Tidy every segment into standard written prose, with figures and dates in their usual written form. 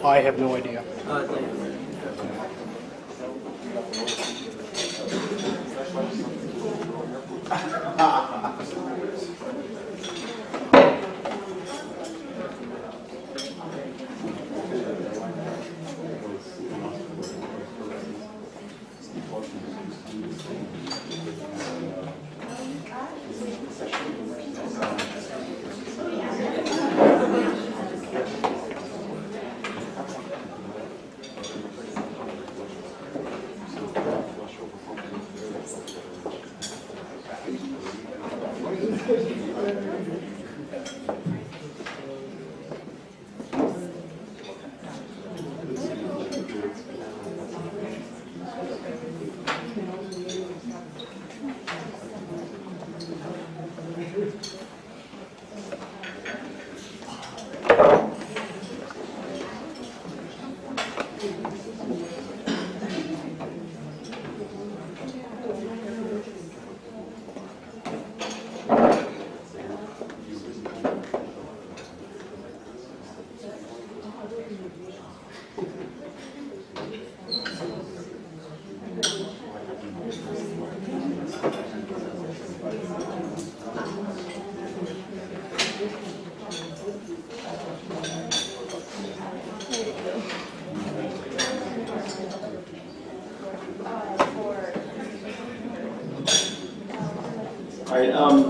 I have no idea.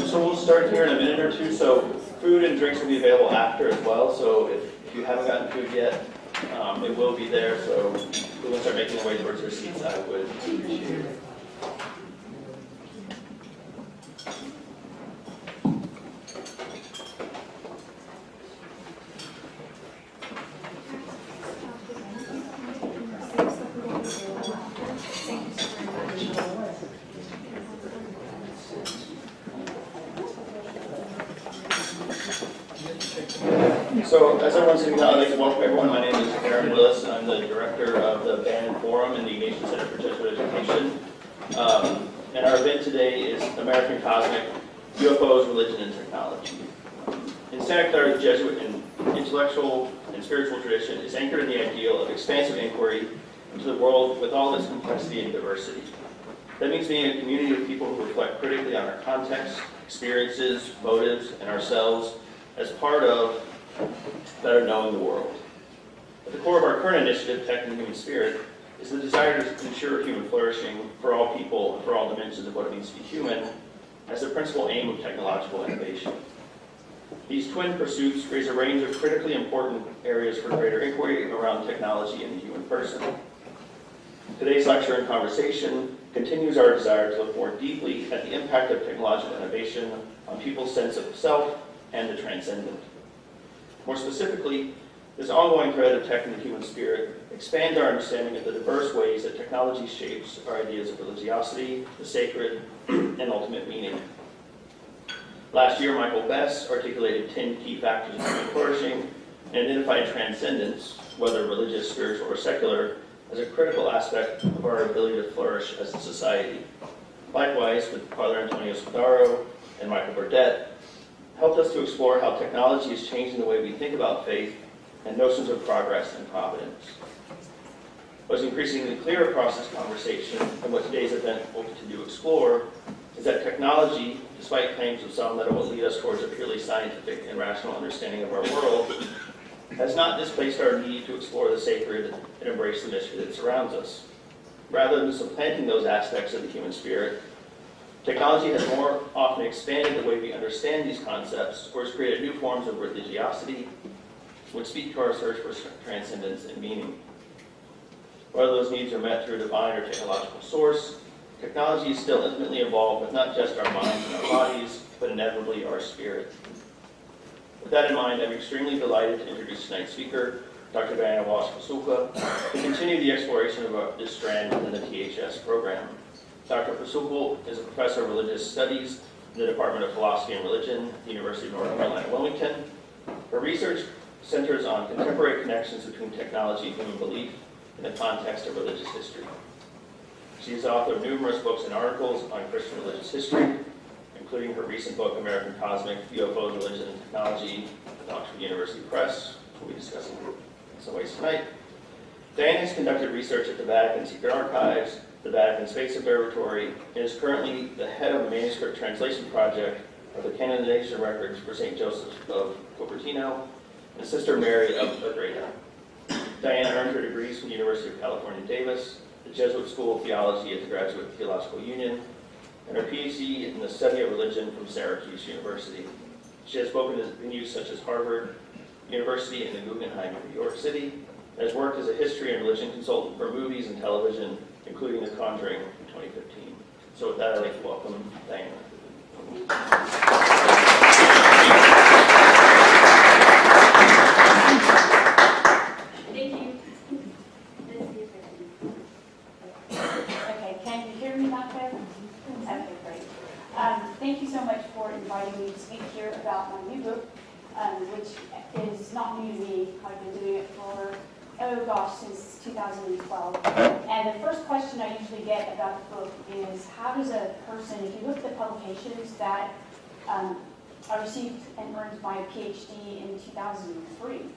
So we'll start here in a minute or two. So food and drinks will be available after as well. So if you haven't gotten food yet, it will be there. So if you want to start making your way towards your seats, I would appreciate it. So as everyone's sitting down, I'd like to welcome everyone. My name is Aaron Willis, and I'm the director of the Bannon Forum in the Ignatian Center for Jesuit Education. And our event today is American Cosmic, UFOs, Religion, and Technology. In Santa Clara's Jesuit and intellectual and spiritual tradition is anchored in the ideal of expansive inquiry into the world with all its complexity and diversity. That means being a community of people who reflect critically on our context, experiences, motives, and ourselves as part of better knowing the world. At the core of our current initiative, Tech and Human Spirit, is the desire to ensure human flourishing for all people and for all dimensions of what it means to be human as the principal aim of technological innovation. These twin pursuits raise a range of critically important areas for greater inquiry around technology and the human person. Today's lecture and conversation continues our desire to look more deeply at the impact of technological innovation on people's sense of self and the transcendent. More specifically, this ongoing thread of tech and the human spirit expands our understanding of the diverse ways that technology shapes our ideas of religiosity, the sacred, and ultimate meaning. Last year, Michael Bess articulated 10 key factors of human flourishing and identified transcendence, whether religious, spiritual, or secular, as a critical aspect of our ability to flourish as a society. Likewise, with Father Antonio Spadaro and Michael Burdett, helped us to explore how technology is changing the way we think about faith and notions of progress and providence. What's increasingly clear across this conversation, and what today's event hopes to explore, is that technology, despite claims of some that it will lead us towards a purely scientific and rational understanding of our world, has not displaced our need to explore the sacred and embrace the mystery that surrounds us. Rather than supplanting those aspects of the human spirit, technology has more often expanded the way we understand these concepts, or has created new forms of religiosity, which speak to our search for transcendence and meaning. Whether those needs are met through a divine or technological source, technology is still intimately involved with not just our minds and our bodies, but inevitably our spirit. With that in mind, I'm extremely delighted to introduce tonight's speaker, Dr. Diana Walsh Pasulka, to continue the exploration of this strand within the THS program. Dr. Pasulka is a professor of religious studies in the Department of Philosophy and Religion at the University of North Carolina, Wilmington. Her research centers on contemporary connections between technology and human belief in the context of religious history. She is the author of numerous books and articles on Christian religious history, including her recent book, American Cosmic, UFOs, Religion, and Technology, at Oxford University Press, which we'll be discussing in some ways tonight. Diana has conducted research at the Vatican Secret Archives, the Vatican Space Observatory, and is currently the head of the manuscript translation project of the canonization records for St. Joseph of Cupertino and Sister Mary of Agreda. Diana earned her degrees from the University of California, Davis, the Jesuit School of Theology at the Graduate Theological Union, and her PhD in the study of religion from Syracuse University. She has spoken at venues such as Harvard University and the Guggenheim in New York City, and has worked as a history and religion consultant for movies and television, including The Conjuring in 2015. So with that, I'd like to welcome Diana. Thank you. Okay, can you hear me back there? Okay, great. Thank you so much for inviting me to speak here about my new book, which is not new to me. I've been doing it for, oh gosh, since 2012. And the first question I usually get about the book is, how does a person, if you look at the publications that I received and earned my PhD in 2003,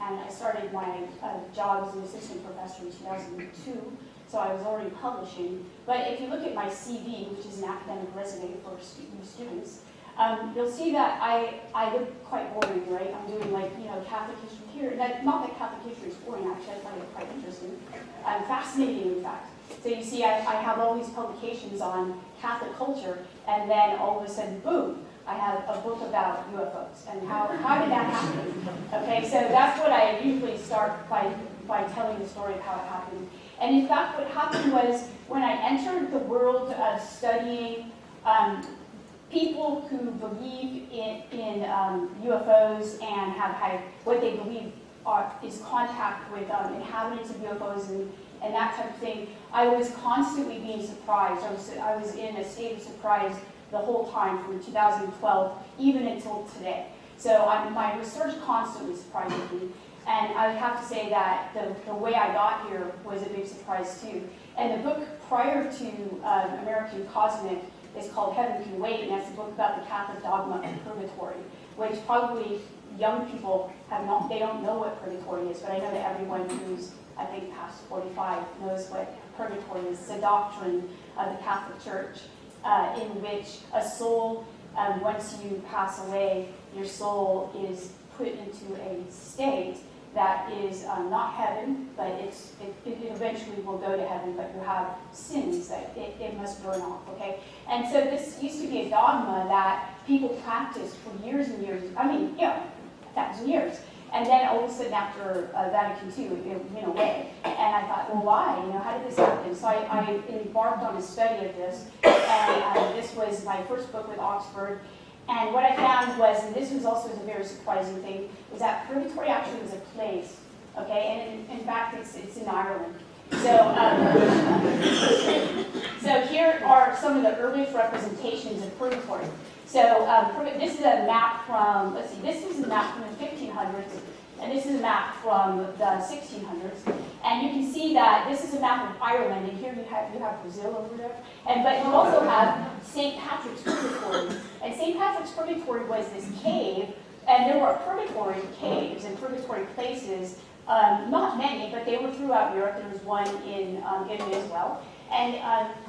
and I started my job as an assistant professor in 2002, so I was already publishing. But if you look at my CV, which is an academic resume for students, you'll see that I look quite boring, right? I'm doing Catholic history here. Not that Catholic history is boring, actually, I find it quite interesting. Fascinating, in fact. So you see, I have all these publications on Catholic culture, and then all of a sudden, boom, I have a book about UFOs. And how did that happen? Okay, so that's what I usually start by telling the story of how it happened. And in fact, what happened was, when I entered the world of studying people who believe in UFOs and have had what they believe is contact with inhabitants of UFOs and that type of thing, I was constantly being surprised. I was in a state of surprise the whole time from 2012 even until today. So my research constantly surprises me. And I would have to say that the way I got here was a big surprise too. And the book prior to American Cosmic is called Heaven Can Wait, and that's a book about the Catholic dogma of purgatory, which probably young people they don't know what purgatory is, but I know that everyone who's, I think, past 45 knows what purgatory is. It's a doctrine of the Catholic Church in which a soul, once you pass away, your soul is put into a state that is not heaven, but it eventually will go to heaven, but you have sins that it must burn off, okay? And so this used to be a dogma that people practiced for years and years, 1,000 years. And then all of a sudden after Vatican II, it went away. And I thought, well, why? How did this happen? So I embarked on a study of this, and this was my first book with Oxford. And what I found was, and this was also a very surprising thing, was that purgatory actually was a place, okay? And in fact, it's in Ireland. So here are some of the earliest representations of purgatory. So this is a map from, let's see, this is a map from the 1500s, and this is a map from the 1600s. And you can see that this is a map of Ireland, and here you have Brazil over there. But you also have St. Patrick's Purgatory. And St. Patrick's Purgatory was this cave, and there were purgatory caves and purgatory places, not many, but they were throughout Europe. There was one in Italy as well. And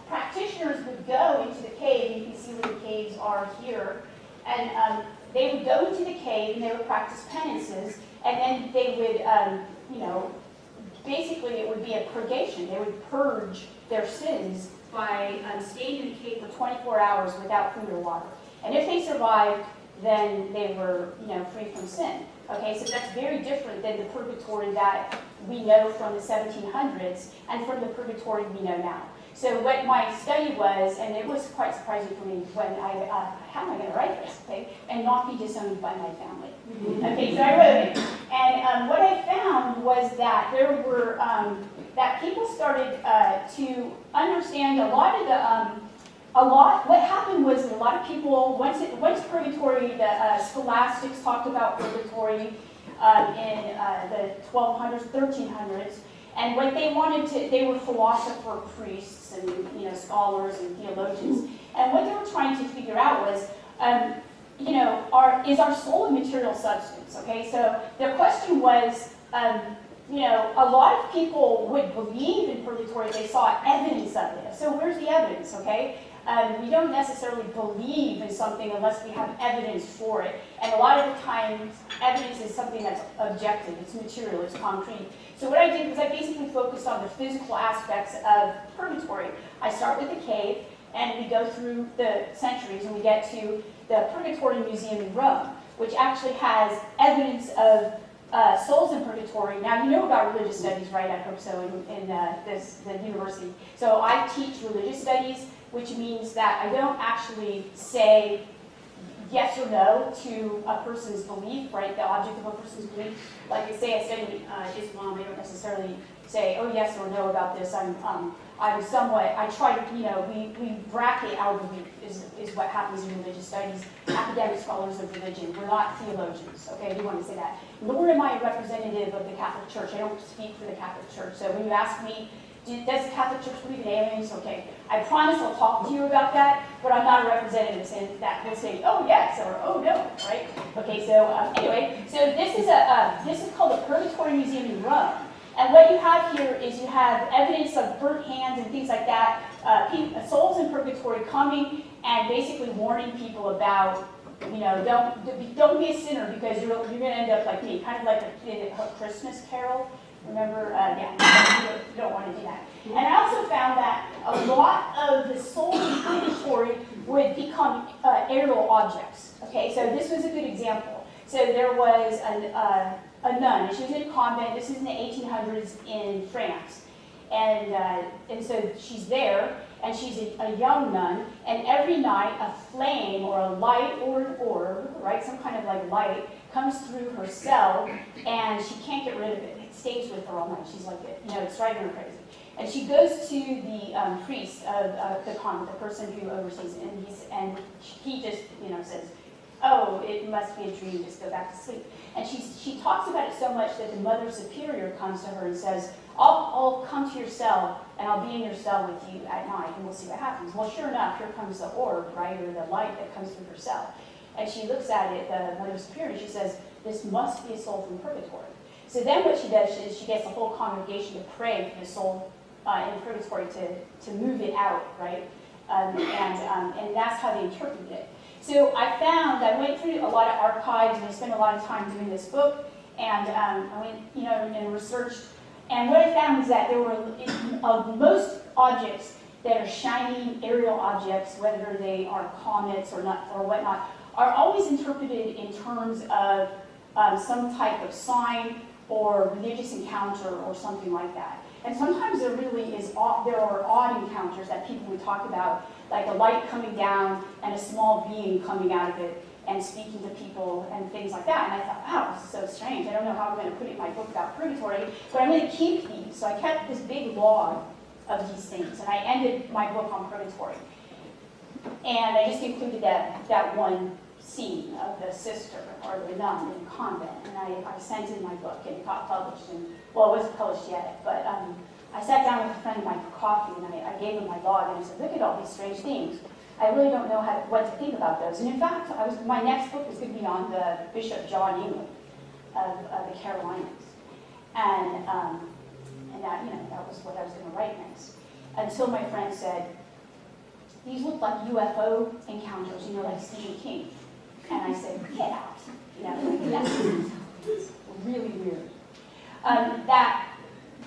practitioners would go into the cave. You can see where the caves are here. And they would go into the cave, and they would practice penances, and then they would, basically it would be a purgation. They would purge their sins by staying in the cave for 24 hours without food or water. And if they survived, then they were, free from sin. Okay, so that's very different than the purgatory that we know from the 1700s and from the purgatory we know now. So what my study was, and it was quite surprising for me when how am I going to write this, okay, and not be disowned by my family. Okay, so I wrote it, and what I found was that there were that people started to understand a lot of the, what happened was that a lot of people, once purgatory, the scholastics talked about purgatory in the 1200s, 1300s, and what they wanted to, they were philosopher priests and, you know, scholars and theologians, and what they were trying to figure out was, you know, is our soul a material substance, okay? So the question was, you know, a lot of people would believe in purgatory if they saw evidence of it. So where's the evidence, okay? We don't necessarily believe in something unless we have evidence for it. And a lot of the times, evidence is something that's objective, it's material, it's concrete. So what I did was I basically focused on the physical aspects of purgatory. I start with the cave, and we go through the centuries, and we get to the Purgatory Museum in Rome, which actually has evidence of souls in purgatory. Now, you know about religious studies, right? I hope so, in the university. So I teach religious studies, which means that I don't actually say yes or no to a person's belief, right? The object of a person's belief. Like I say, I study Islam, I don't necessarily say, oh, yes or no about this. I'm somewhat, I try to, you know, we bracket our belief is what happens in religious studies. Academic scholars of religion, we're not theologians, okay? I do want to say that. Nor am I a representative of the Catholic Church. I don't speak for the Catholic Church. So when you ask me, does the Catholic Church believe in aliens? Okay, I promise I'll talk to you about that, but I'm not a representative saying that will say, oh yes, or oh no, right? Okay, so anyway, so this is called the Purgatory Museum in Rome. And what you have here is you have evidence of burnt hands and things like that, souls in purgatory coming and basically warning people about, you know, don't be a sinner because you're going to end up like me, kind of like a Christmas Carol. Remember, yeah, you don't want to do that. And I also found that a lot of the souls in purgatory would become aerial objects. Okay, so this was a good example. So there was a nun, and she was in a convent. This is in the 1800s in France. And so she's there, and she's a young nun, and every night a flame or a light or an orb, right, some kind of like light, comes through her cell, and she can't get rid of it. It stays with her all night. She's like, you know, it's driving her crazy. And she goes to the priest of the convent, the person who oversees it, and he just, you know, says, oh, it must be a dream, just go back to sleep. And she talks about it so much that the Mother Superior comes to her and says, I'll come to your cell, and I'll be in your cell with you at night, and we'll see what happens. Well, sure enough, here comes the orb, right, or the light that comes through her cell. And she looks at it, the Mother Superior, and she says, this must be a soul from purgatory. So then what she does is she gets the whole congregation to pray for the soul in purgatory to move it out, right? And that's how they interpreted it. So I found, I went through a lot of archives, and I spent a lot of time doing this book, and I went, you know, and researched. And what I found was that there were, of most objects that are shining aerial objects, whether they are comets or not or whatnot, are always interpreted in terms of some type of sign or religious encounter or something like that. And sometimes there really is, there are odd encounters that people would talk about, like a light coming down and a small being coming out of it and speaking to people and things like that. And I thought, wow, this is so strange. I don't know how I'm going to put it in my book about purgatory, but I'm going to keep these. So I kept this big log of these things, and I ended my book on purgatory. And I just included that one scene of the sister or the nun in the convent, and I sent in my book, and it got published. And well, it wasn't published yet, but I sat down with a friend of mine for coffee, and I gave him my log, and I said, look at all these strange things. I really don't know what to think about those. And in fact, my next book was going to be on the Bishop John England of the Carolinas, and that, you know, that was what I was going to write next. Until my friend said, these look like UFO encounters, you know, like Stephen King. And I said, get out. You know, that's really weird.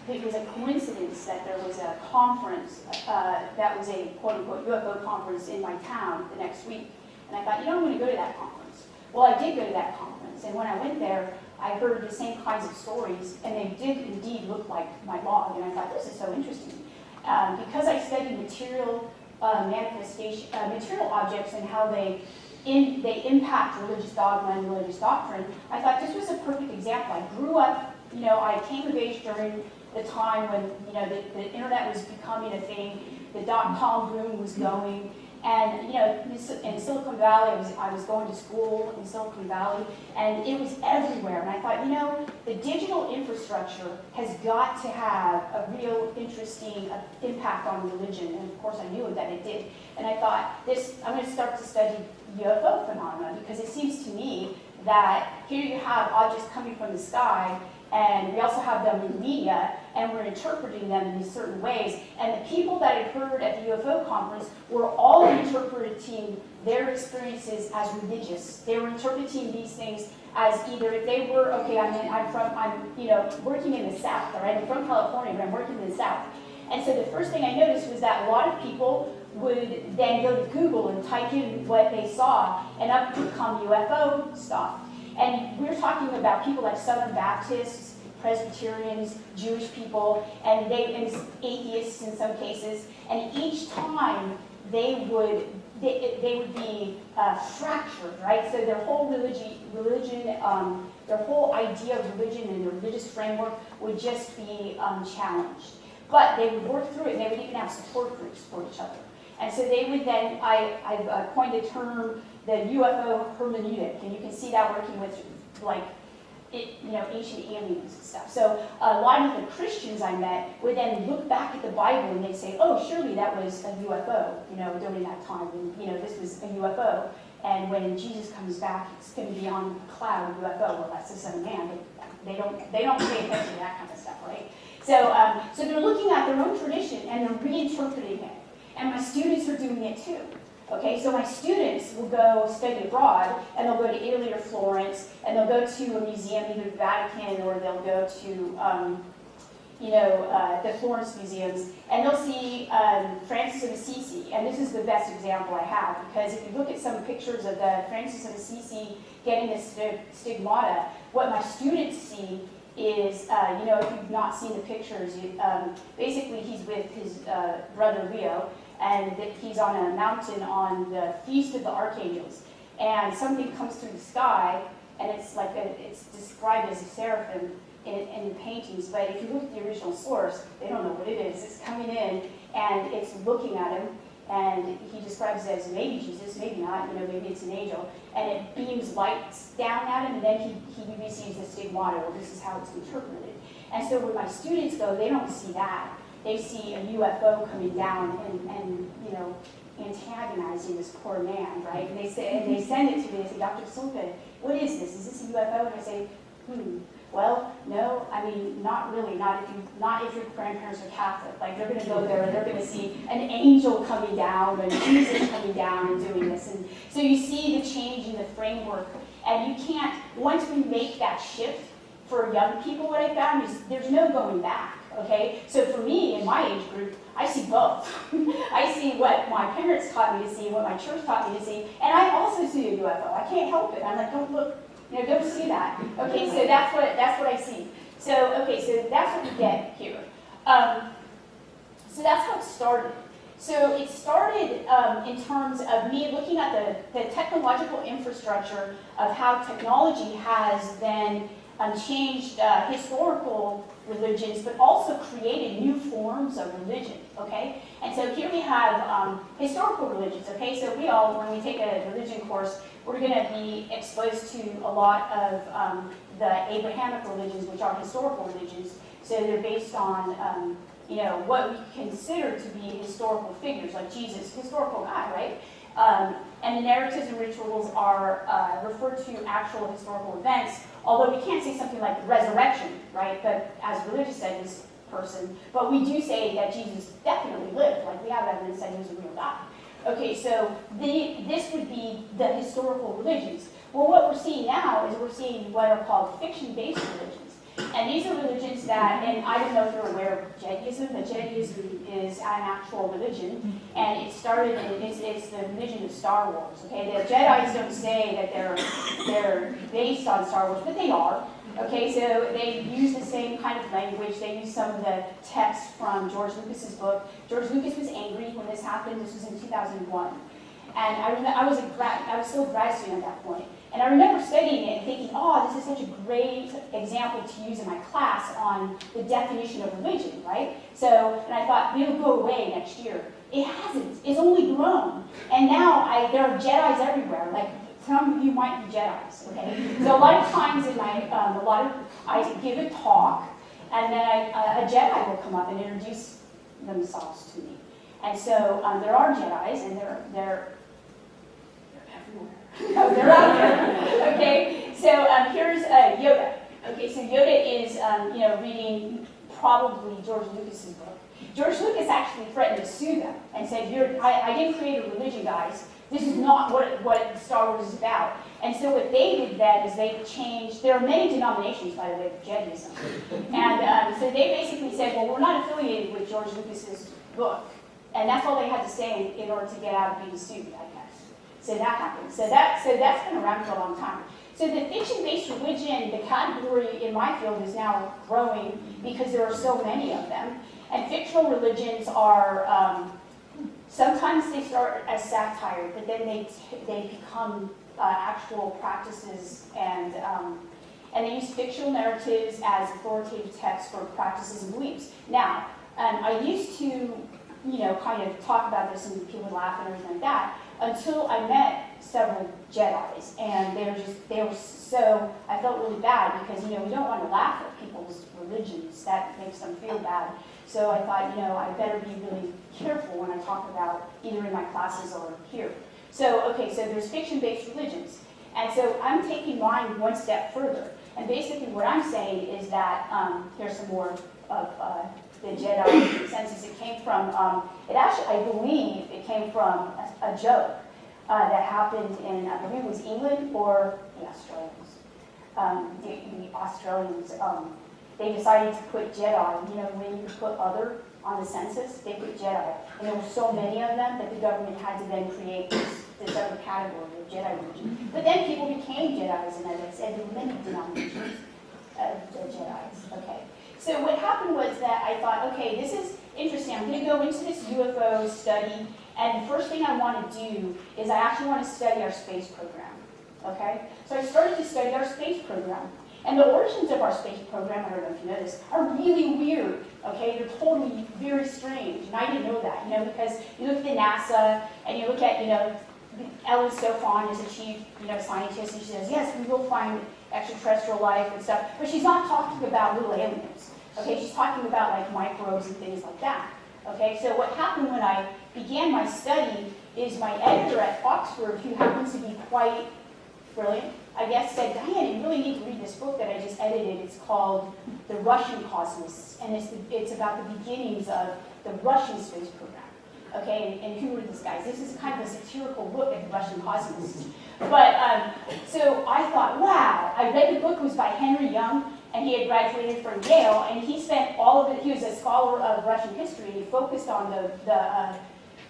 It was a coincidence that there was a conference that was a quote-unquote UFO conference in my town the next week. And I thought, you know, I'm going to go to that conference. Well, I did go to that conference. And when I went there, I heard the same kinds of stories. And they did indeed look like my log. And I thought, this is so interesting. Because I studied material manifestation, material objects and how they impact religious dogma and religious doctrine, I thought this was a perfect example. I grew up, you know, I came of age during the time when, you know, the internet was becoming a thing, the dot-com boom was going, and, you know, in Silicon Valley, I was going to school in Silicon Valley, and it was everywhere. And I thought, you know, the digital infrastructure has got to have a real interesting impact on religion. And of course, I knew that it did. And I thought, I'm going to start to study UFO phenomena, because it seems to me that here you have objects coming from the sky, and we also have them in media, and we're interpreting them in these certain ways. And the people that I heard at the UFO conference were all interpreting their experiences as religious. They were interpreting these things as either, if they were, okay, I'm you know, working in the South, all right? I'm from California, but I'm working in the South. And so the first thing I noticed was that a lot of people would then go to Google and type in what they saw, and up would come UFO stuff. And we're talking about people like Southern Baptists, Presbyterians, Jewish people, and atheists in some cases. And each time they would be fractured, right? So their whole religion, their whole idea of religion and their religious framework would just be challenged. But they would work through it, and they would even have support groups for each other. And so they would then, I've coined the term the UFO hermeneutic, and you can see that working with, like, you know, ancient aliens and stuff. So a lot of the Christians I met would then look back at the Bible and they'd say, oh, surely that was a UFO, you know, during that time, and, you know, this was a UFO. And when Jesus comes back, it's going to be on a cloud UFO. Well, that's the Son of Man. They don't pay attention to that kind of stuff, right? So, so they're looking at their own tradition and they're reinterpreting it. And my students are doing it too. Okay, so my students will go study abroad, and they'll go to Italy or Florence, and they'll go to a museum, either the Vatican, or they'll go to, you know, the Florence museums, and they'll see Francis of Assisi. And this is the best example I have, because if you look at some pictures of the Francis of Assisi getting the stigmata, what my students see is, you know, if you've not seen the pictures, basically he's with his brother Leo, and he's on a mountain on the Feast of the Archangels, and something comes through the sky, and it's like it's described as a seraphim in the paintings, but if you look at the original source, they don't know what it is. It's coming in, and it's looking at him, and he describes it as maybe Jesus, maybe not, you know, maybe it's an angel, and it beams light down at him, and then he receives the stigmata. Well, this is how it's interpreted. And so when my students go, they don't see that. They see a UFO coming down and you know, antagonizing this poor man, right? And they send it to me. They say, Dr. Pasulka, what is this? Is this a UFO? And I say, well, no, I mean, not really. Not if your grandparents are Catholic. Like, they're going to go there and they're going to see an angel coming down and Jesus coming down and doing this. And so you see the change in the framework, and you can't. Once we make that shift for young people, what I found is there's no going back. Okay, so for me, in my age group, I see both. I see what my parents taught me to see, what my church taught me to see, and I also see a UFO. I can't help it. I'm like, don't look, you know, don't see that. Okay, so that's what I see. So okay, so that's what we get here. So that's how it started. So it started in terms of me looking at the technological infrastructure of how technology has then changed historical religions, but also created new forms of religion, okay? And so here we have historical religions, okay? So we all, when we take a religion course, we're going to be exposed to a lot of the Abrahamic religions, which are historical religions. So they're based on, you know, what we consider to be historical figures, like Jesus, historical guy, right? And the narratives and rituals are referred to actual historical events, although we can't say something like resurrection, right? But as a religious studies person, but we do say that Jesus definitely lived, like we have evidence that he was a real guy. Okay, so this would be the historical religions. Well, what we're seeing now is we're seeing what are called fiction-based religions. And these are religions that, and I don't know if you're aware of Judaism, but Judaism is an actual religion, and it started, it's the religion of Star Wars, okay? The Jedis don't say that they're based on Star Wars, but they are, okay? So they use the same kind of language. They use some of the text from George Lucas's book. George Lucas was angry when this happened. This was in 2001. And I was still a grad student at that point. And I remember studying it and thinking, oh, this is such a great example to use in my class on the definition of religion, right? So, and I thought, it'll go away next year. It hasn't. It's only grown. And now there are Jedis everywhere. Like, some of you might be Jedis, okay? So a lot of times in my, I give a talk, and then a Jedi will come up and introduce themselves to me. And so there are Jedis, and they're everywhere. No, they're out there. Okay, so here's Yoda. Okay, so Yoda is reading probably George Lucas's book. George Lucas actually threatened to sue them and said, I didn't create a religion, guys. This is not what Star Wars is about. And so what they did then is they changed, there are many denominations, by the way, of Jedism. And so they basically said, well, we're not affiliated with George Lucas's book. And that's all they had to say in order to get out of being sued, I guess. So that happened. So that's been around for a long time. So the fiction-based religion, the category in my field is now growing because there are so many of them. And fictional religions are, sometimes they start as satire, but then they become actual practices, and they use fictional narratives as authoritative texts for practices and beliefs. Now, I used to, kind of talk about this and people would laugh and everything like that, until I met several Jedis, and they were so, I felt really bad because, we don't want to laugh at people's religions. That makes them feel bad. So I thought, I better be really careful when I talk about either in my classes or here. So, okay, so there's fiction-based religions. And so I'm taking mine one step further. And basically what I'm saying is that, here's some more of the Jedi consensus. It came from, I believe it came from a joke that happened in, I believe it was England or the Australians. The Australians, they decided to put Jedi, when you put other on the census, they put Jedi. And there were so many of them that the government had to then create this other category of Jedi religion. But then people became Jedis, and as I said, there were many denominations of the Jedis. Okay. So what happened was that I thought, okay, this is interesting. I'm going to go into this UFO study, and the first thing I want to do is I actually want to study our space program. Okay? So I started to study our space program. And the origins of our space program, I don't know if you know this, are really weird, okay? They're totally very strange, and I didn't know that, because you look at NASA, and you look at, Ellen Stofan is a chief, scientist, and she says, yes, we will find extraterrestrial life and stuff, but she's not talking about little aliens, okay? She's talking about, like, microbes and things like that, okay? So what happened when I began my study is my editor at Oxford, who happens to be quite brilliant, I guess, said, Diane, you really need to read this book that I just edited. It's called The Russian Cosmos, and it's about the beginnings of the Russian space program. Okay, and who were these guys? This is kind of a satirical look at the Russian cosmos. But, so I thought, wow, I read the book. It was by Henry Young, and he had graduated from Yale, and he spent all of it, he was a scholar of Russian history, and he focused on the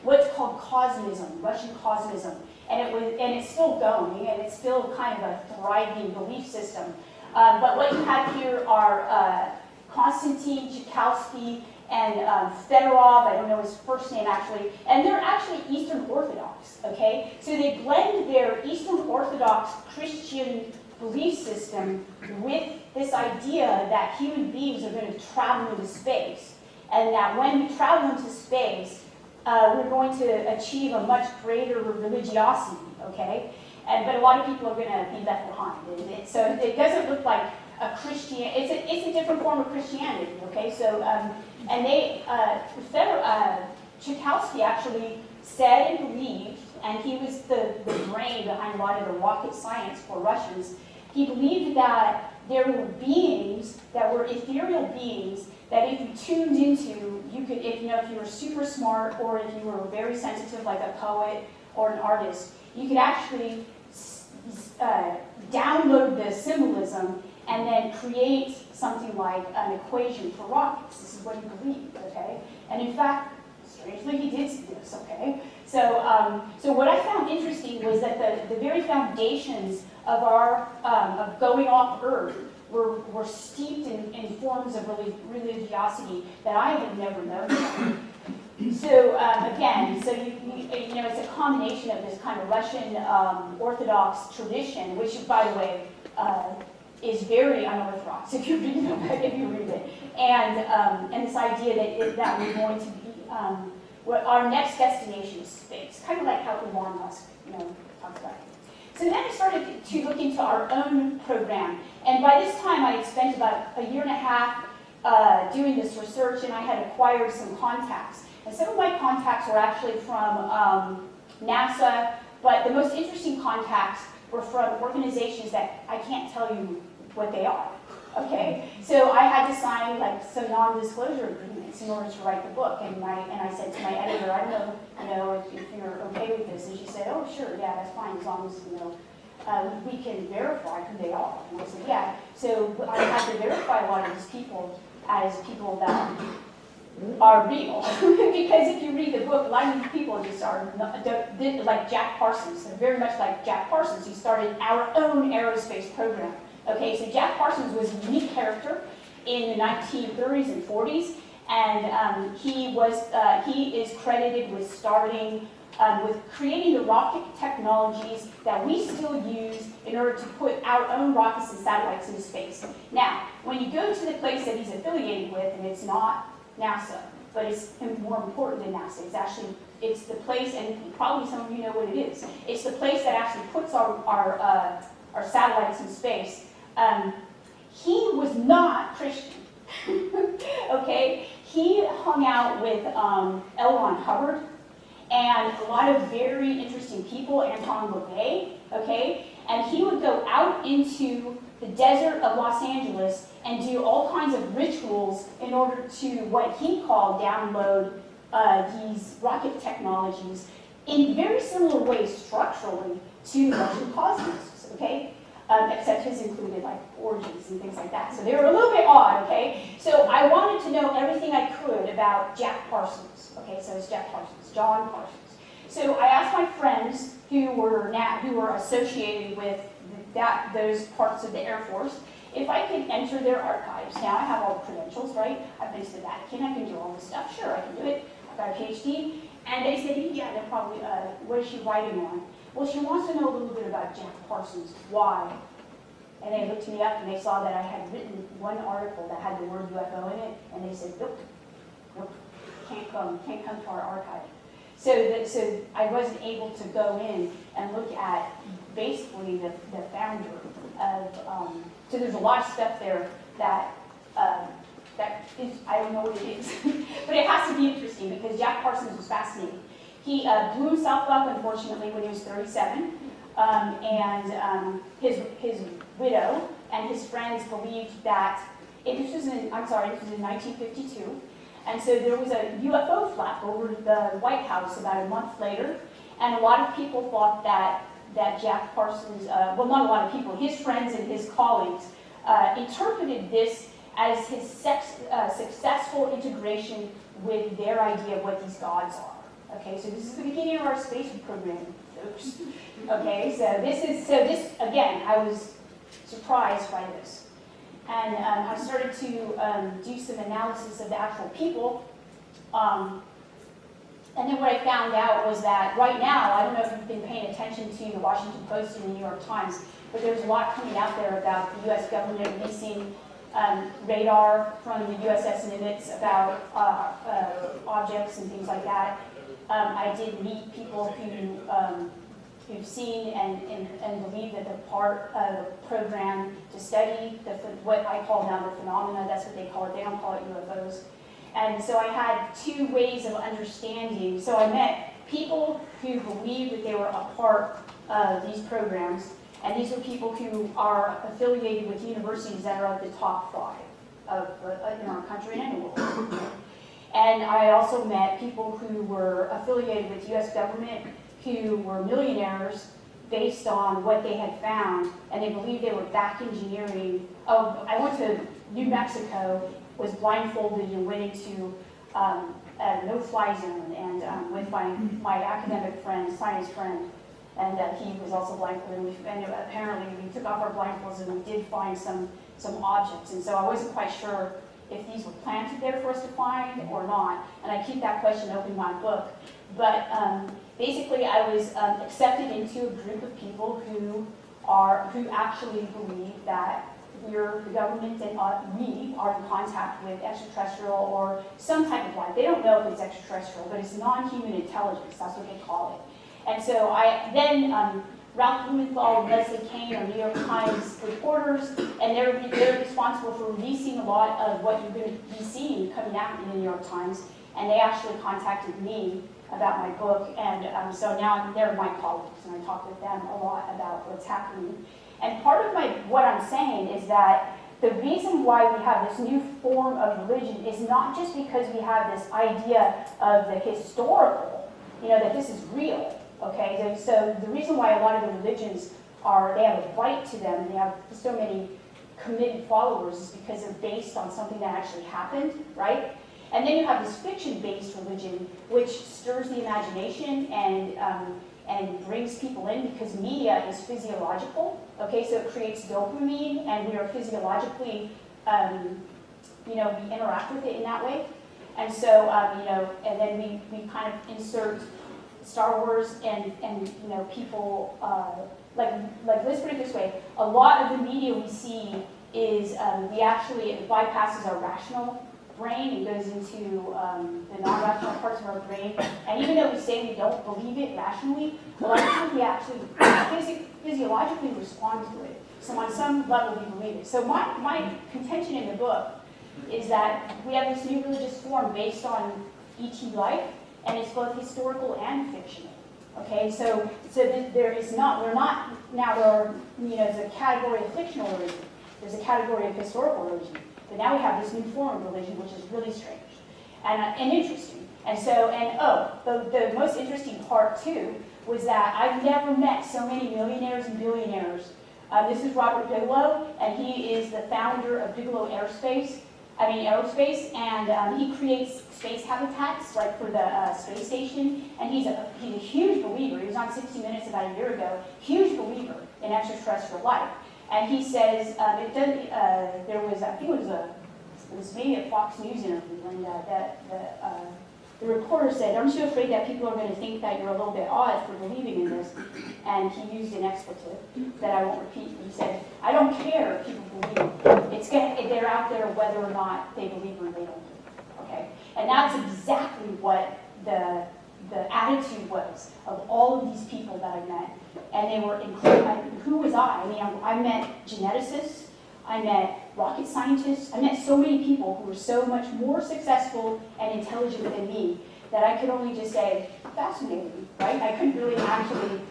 what's called cosmism, Russian cosmism. And it's still going, and it's still kind of a thriving belief system. But what you have here are Konstantin Tchaikovsky and Fedorov, I don't know his first name actually, and they're actually Eastern Orthodox, okay? So they blend their Eastern Orthodox Christian belief system with this idea that human beings are going to travel into space, and that when we travel into space, we're going to achieve a much greater religiosity, okay? But a lot of people are going to be left behind. So it doesn't look like a Christian, it's a different form of Christianity, okay? So, and they, Tchaikovsky actually said and believed, and he was the brain behind a lot of the rocket science for Russians, he believed that there were beings that were ethereal beings that if you tuned into, you could, if you were super smart or if you were very sensitive like a poet or an artist, you could actually download the symbolism and then create something like an equation for rockets. This is what he believed, okay? And in fact, strangely, he did this, okay? So, so what I found interesting was that the very foundations of our, of going off Earth were steeped in forms of religiosity that I had never known. So again, so you know, it's a combination of this kind of Russian Orthodox tradition, which, by the way, is very unorthodox if you read it, and this idea that we're going to be our next destination is space, kind of like how Elon Musk, you know, talks about it. So then I started to look into our own program, and by this time I had spent about a year and a half doing this research, and I had acquired some contacts. And some of my contacts were actually from NASA, but the most interesting contacts were from organizations that I can't tell you what they are. Okay, so I had to sign like some non-disclosure agreements in order to write the book, and I said to my editor, I don't know, you know, if you're okay with this, and she said, oh sure, yeah, that's fine, as long as, you know, we can verify who they are. And I said, yeah. So I had to verify a lot of these people as people that are real, because if you read the book, a lot of these people just are like Jack Parsons. They're very much like Jack Parsons, who started our own aerospace program. Okay, so Jack Parsons was a unique character in the 1930s and 40s, and he is credited with starting, with creating the rocket technologies that we still use in order to put our own rockets and satellites into space. Now, when you go to the place that he's affiliated with, and it's not NASA, but it's more important than NASA. It's the place, and probably some of you know what it is. It's the place that actually puts our satellites in space. He was not Christian. Okay, he hung out with L. Ron Hubbard and a lot of very interesting people, Anton LaVey. Okay, and he would go out into the desert of Los Angeles and do all kinds of rituals in order to, what he called, download these rocket technologies in very similar ways structurally to Russian cosmonauts, okay? Except his included like orgies and things like that. So they were a little bit odd, okay? So I wanted to know everything I could about Jack Parsons, okay? So it's Jack Parsons, John Parsons. So I asked my friends who were associated with those parts of the Air Force if I could enter their archives. Now I have all the credentials, right? I've been to the Vatican, I can do all this stuff. Sure, I can do it. I've got a PhD. And they said, yeah, they're probably, what is she writing on? Well, she wants to know a little bit about Jack Parsons. Why? And they looked me up and they saw that I had written one article that had the word UFO in it, and they said, nope, can't come to our archive. So I wasn't able to go in and look at basically the founder of, so there's a lot of stuff there that is, I don't know what it is, but it has to be interesting because Jack Parsons was fascinating. He blew himself up, unfortunately, when he was 37, and his widow and his friends believed that, this was in 1952, and so there was a UFO flap over the White House about a month later, and a lot of people thought that Jack Parsons, well, not a lot of people, his friends and his colleagues interpreted this as his successful integration with their idea of what these gods are. Okay, so this is the beginning of our space program, folks. Okay, so this again, I was surprised by this. And I started to do some analysis of the actual people. And then what I found out was that right now, I don't know if you've been paying attention to the Washington Post and the New York Times, but there's a lot coming out there about the U.S. government releasing radar from the USS Nimitz about objects and things like that. I did meet people who've seen and believe that they're part of the program to study what I call now the phenomena. That's what they call it. They don't call it UFOs. And so I had two ways of understanding. So I met people who believed that they were a part of these programs, and these were people who are affiliated with universities that are at the top 5 in our country and in the world. And I also met people who were affiliated with the U.S. government who were millionaires based on what they had found, and they believed they were back engineering. Oh, I went to New Mexico, was blindfolded and went into a no-fly zone, and with my academic friend, science friend, and he was also blindfolded, and apparently we took off our blindfolds and we did find some objects, and so I wasn't quite sure if these were planted there for us to find or not, and I keep that question open in my book. But basically, I was accepted into a group of people who actually believe that the government and we are in contact with extraterrestrial or some type of life. They don't know if it's extraterrestrial, but it's non-human intelligence. That's what they call it. And so Ralph Blumenthal and Leslie Kane are New York Times reporters, and they're responsible for releasing a lot of what you're going to be seeing coming out in the New York Times. And they actually contacted me about my book, and so now they're my colleagues, and I talk with them a lot about what's happening. And part of what I'm saying is that the reason why we have this new form of religion is not just because we have this idea of the historical, that this is real, okay? So the reason why a lot of the religions they have a bite to them, and they have so many committed followers is because they're based on something that actually happened, right? And then you have this fiction-based religion, which stirs the imagination and brings people in because media is physiological. Okay, so it creates dopamine, and we are physiologically, we interact with it in that way. And so, and then we kind of insert Star Wars and people let's put it this way: a lot of the media we see is it bypasses our rational brain and goes into the non-rational parts of our brain. And even though we say we don't believe it rationally, a lot of times we actually physiologically respond to it. So on some level we believe it. So my contention in the book is that we have this new religious form based on ET life, and it's both historical and fictional. Okay, so there's a category of fictional religion. There's a category of historical religion. But now we have this new form of religion, which is really strange and interesting. And so, the most interesting part too was that I've never met so many millionaires and billionaires. This is Robert Bigelow, and he is the founder of Bigelow Aerospace, and he creates space habitats like for the space station. And he's a huge believer. He was on 60 Minutes about a year ago. Huge believer in extraterrestrial life. And he says it was maybe a Fox News interview, and the reporter said, "Aren't you afraid that people are going to think that you're a little bit odd for believing in this?" And he used an expletive that I won't repeat. He said, "I don't care if people believe. They're out there whether or not they believe or they don't believe." Okay, and that's exactly what the attitude was of all of these people that I met. And they were incredible. Who was I? I mean, I met geneticists, I met rocket scientists, I met so many people who were so much more successful and intelligent than me that I could only just say, fascinating, right? I couldn't really actually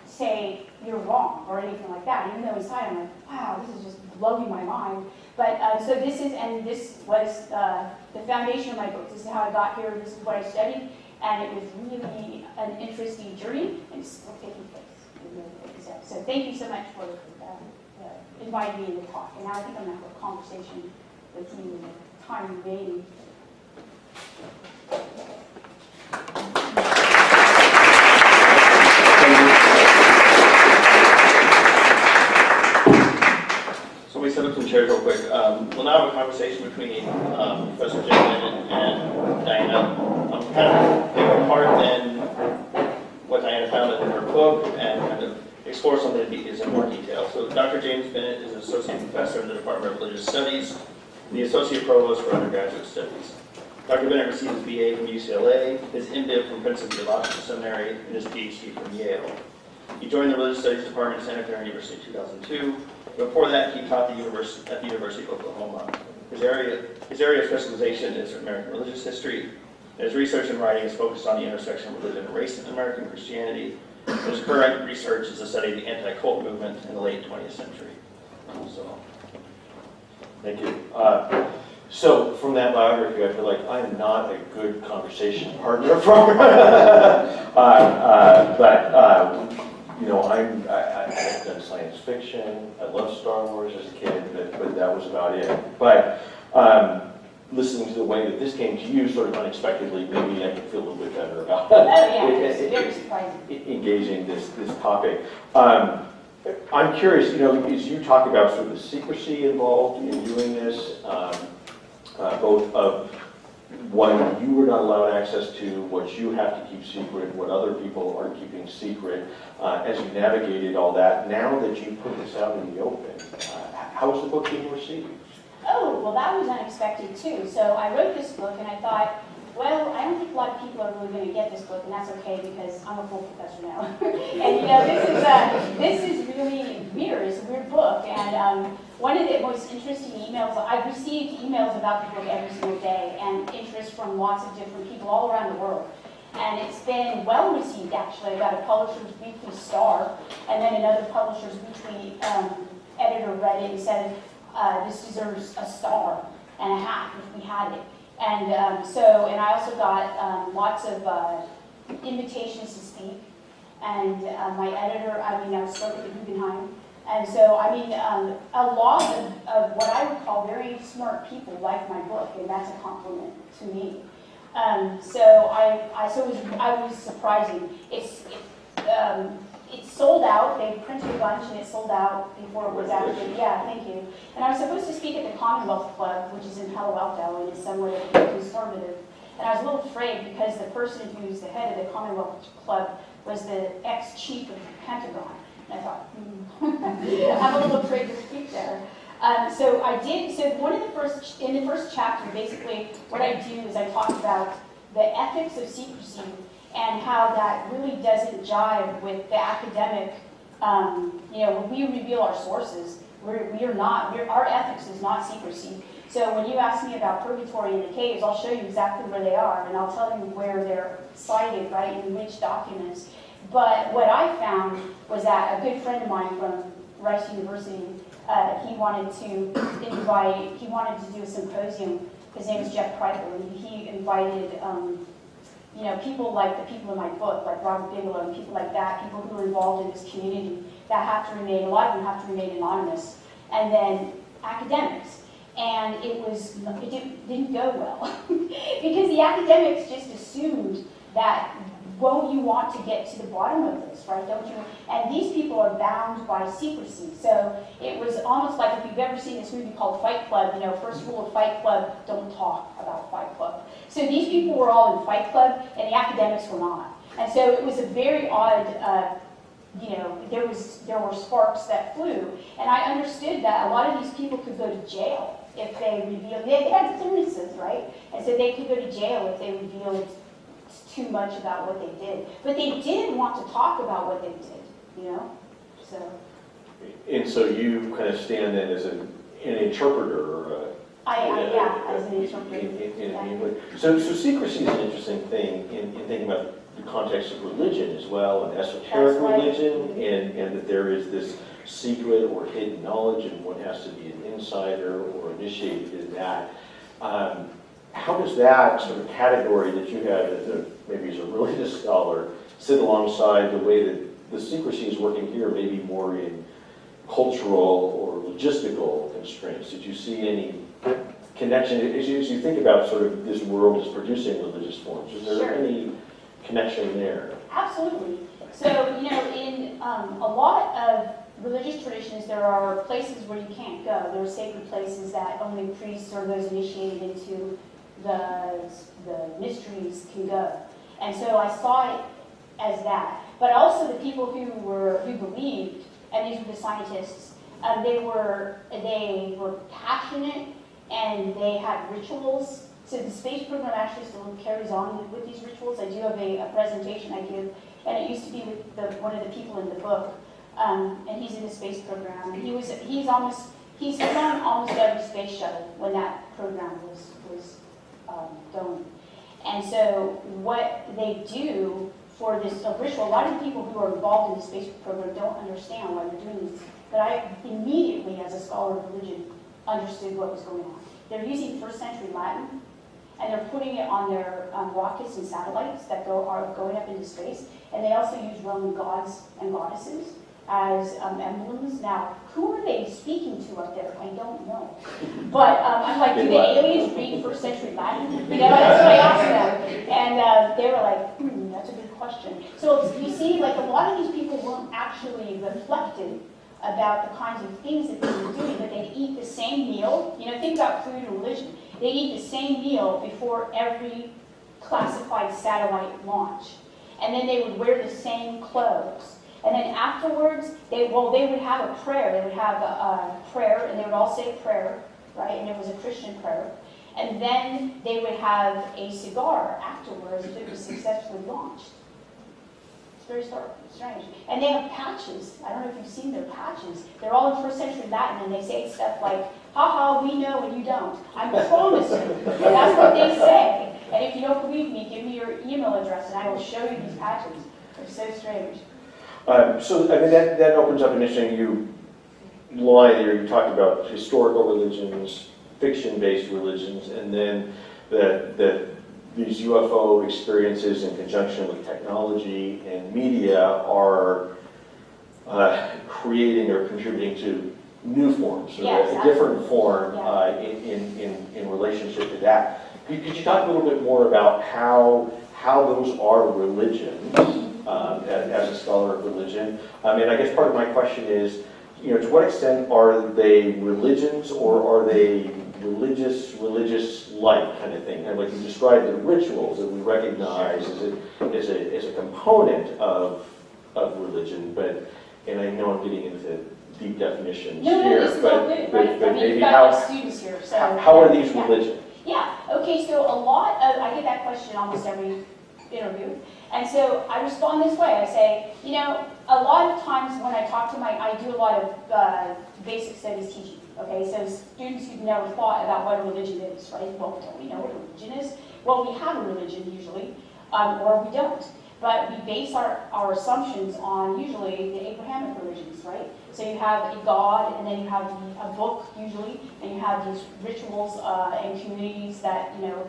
say, you're wrong, or anything like that, even though inside I'm like, wow, this is just blowing my mind. But so this was the foundation of my book. This is how I got here, this is what I studied. And it was really an interesting journey, and it's still taking place. So thank you so much for inviting me to talk. And now I think I'm going to have a conversation with you in the time remaining. So we set up some chairs real quick. We'll now have a conversation between Professor Jim Bennett and Diana. Kind of pick apart then what Diana found in her book and kind of explore some of these in more detail. So Dr. James Bennett is an associate professor in the Department of Religious Studies and the associate provost for undergraduate studies. Dr. Bennett received his BA from UCLA, his MDiv from Princeton Theological Seminary, and his PhD from Yale. He joined the Religious Studies Department at Santa Clara University in 2002. Before that, he taught at the University of Oklahoma. His area of specialization is American religious history. His research and writing is focused on the intersection of religion and race in American Christianity. His current research is a study of the anti-cult movement in the late 20th century. So, thank you. So from that biography, I feel like I'm not a good conversation partner for her. I've done science fiction. I loved Star Wars as a kid, but that was about it. But listening to the way that this came to you sort of unexpectedly, maybe I can feel a little bit better about it's very surprising. engaging this topic. I'm curious, as you talk about sort of the secrecy involved in doing this, both of what you were not allowed access to, what you have to keep secret, what other people are keeping secret, as you navigated all that, now that you put this out in the open, how is the book being received? Oh, well, that was unexpected too. So I wrote this book and I thought, well, I don't think a lot of people are really going to get this book, and that's okay because I'm a full professor now. And this is really weird. It's a weird book. And one of the most interesting emails, I've received emails about the book every single day, and interest from lots of different people all around the world. And it's been well received, actually. I got a Publisher's Weekly star, and then another Publisher's Weekly editor read it and said, this deserves a star and a half if we had it. And and I also got lots of invitations to speak. And my editor, I spoke at the Guggenheim. And so, a lot of what I would call very smart people like my book, and that's a compliment to me. So it was surprising. It's sold out. They printed a bunch and it sold out before it was actually, yeah, thank you. And I was supposed to speak at the Commonwealth Club, which is in Palo Alto, and is somewhere conservative. And I was a little afraid because the person who's the head of the Commonwealth Club was the ex-chief of the Pentagon. And I thought, I'm a little afraid to speak there. So I did, so in the first chapter, basically what I do is I talk about the ethics of secrecy and how that really doesn't jive with the academic, when we reveal our sources, our ethics is not secrecy. So when you ask me about purgatory and the caves, I'll show you exactly where they are, and I'll tell you where they're cited, right, in which documents. But what I found was that a good friend of mine from Rice University, he wanted to do a symposium. His name is Jeff Preibel, and he invited people like the people in my book, like Robert Bigelow and people like that, people who are involved in this community that have to remain, a lot of them have to remain anonymous, and then academics. And it didn't go well because the academics just assumed that, won't you want to get to the bottom of this, right? Don't you? And these people are bound by secrecy. So it was almost like, if you've ever seen this movie called Fight Club, first rule of Fight Club, don't talk about Fight Club. So these people were all in Fight Club, and the academics were not. And so it was a very odd, there were sparks that flew. And I understood that a lot of these people could go to jail if they revealed, they had clearances, right? And so they could go to jail if they revealed too much about what they did. But they did want to talk about what they did, so. And so you kind of stand then as an interpreter, or as an interpreter. So secrecy is an interesting thing in thinking about the context of religion as well, and esoteric religion, and that there is this secret or hidden knowledge, and one has to be an insider or initiated in that. How does that sort of category that you have, maybe as a religious scholar, sit alongside the way that the secrecy is working here, maybe more in cultural or logistical constraints? Did you see any connection, as you think about sort of this world is producing religious forms, is there any connection there? Absolutely. So, in a lot of religious traditions, there are places where you can't go. There are sacred places that only priests or those initiated into the mysteries can go. And so I saw it as that. But also the people who believed, and these were the scientists, they were passionate, and they had rituals. So the space program actually still carries on with these rituals. I do have a presentation I give, and it used to be with one of the people in the book, and he's in the space program. And he's on almost every space shuttle when that program was going. And so what they do for this ritual, a lot of the people who are involved in the space program don't understand why they're doing this. But I immediately, as a scholar of religion, understood what was going on. They're using first century Latin, and they're putting it on their rockets and satellites that are going up into space. And they also use Roman gods and goddesses as emblems. Now, who are they speaking to up there? I don't know. But I'm like, do the aliens read first century Latin? That's what I asked them. And they were like, that's a good question. So you see, like, a lot of these people weren't actually reflective about the kinds of things that they were doing, but they'd eat the same meal. You know, think about food and religion. They'd eat the same meal before every classified satellite launch. And then they would wear the same clothes. And then afterwards, they would have a prayer. They would have a prayer, and they would all say a prayer, right? And it was a Christian prayer. And then they would have a cigar afterwards if it was successfully launched. It's very strange. And they have patches. I don't know if you've seen their patches. They're all in first century Latin, and they say stuff like, "Ha ha, we know and you don't. I promise you." That's what they say. And if you don't believe me, give me your email address, and I will show you these patches. They're so strange. So I mean, that opens up an interesting line there. You talked about historical religions, fiction-based religions, and then that these UFO experiences in conjunction with technology and media are creating or contributing to new forms, or Yes, a different form yeah. in relationship to that. Could you talk a little bit more about how those are religions, as a scholar of religion? I mean, I guess part of my question is, you know, to what extent are they religions, or are they religious-like kind of thing? And like you described, the rituals that we recognize as a component of religion, and I know I'm getting into deep definitions No, here, this is all good, right? but I mean, maybe you've got my students here, so. how are these Yeah. religions? Yeah, okay, so I get that question almost every interview. And so I respond this way. I say, you know, a lot of times when I talk to I do a lot of basic studies teaching, okay? So students who've never thought about what a religion is, right? Well, don't we know what a religion is? Well, we have a religion usually, or we don't. But we base our assumptions on usually the Abrahamic religions, right? So you have a God, and then you have a book usually, and you have these rituals and communities that, you know,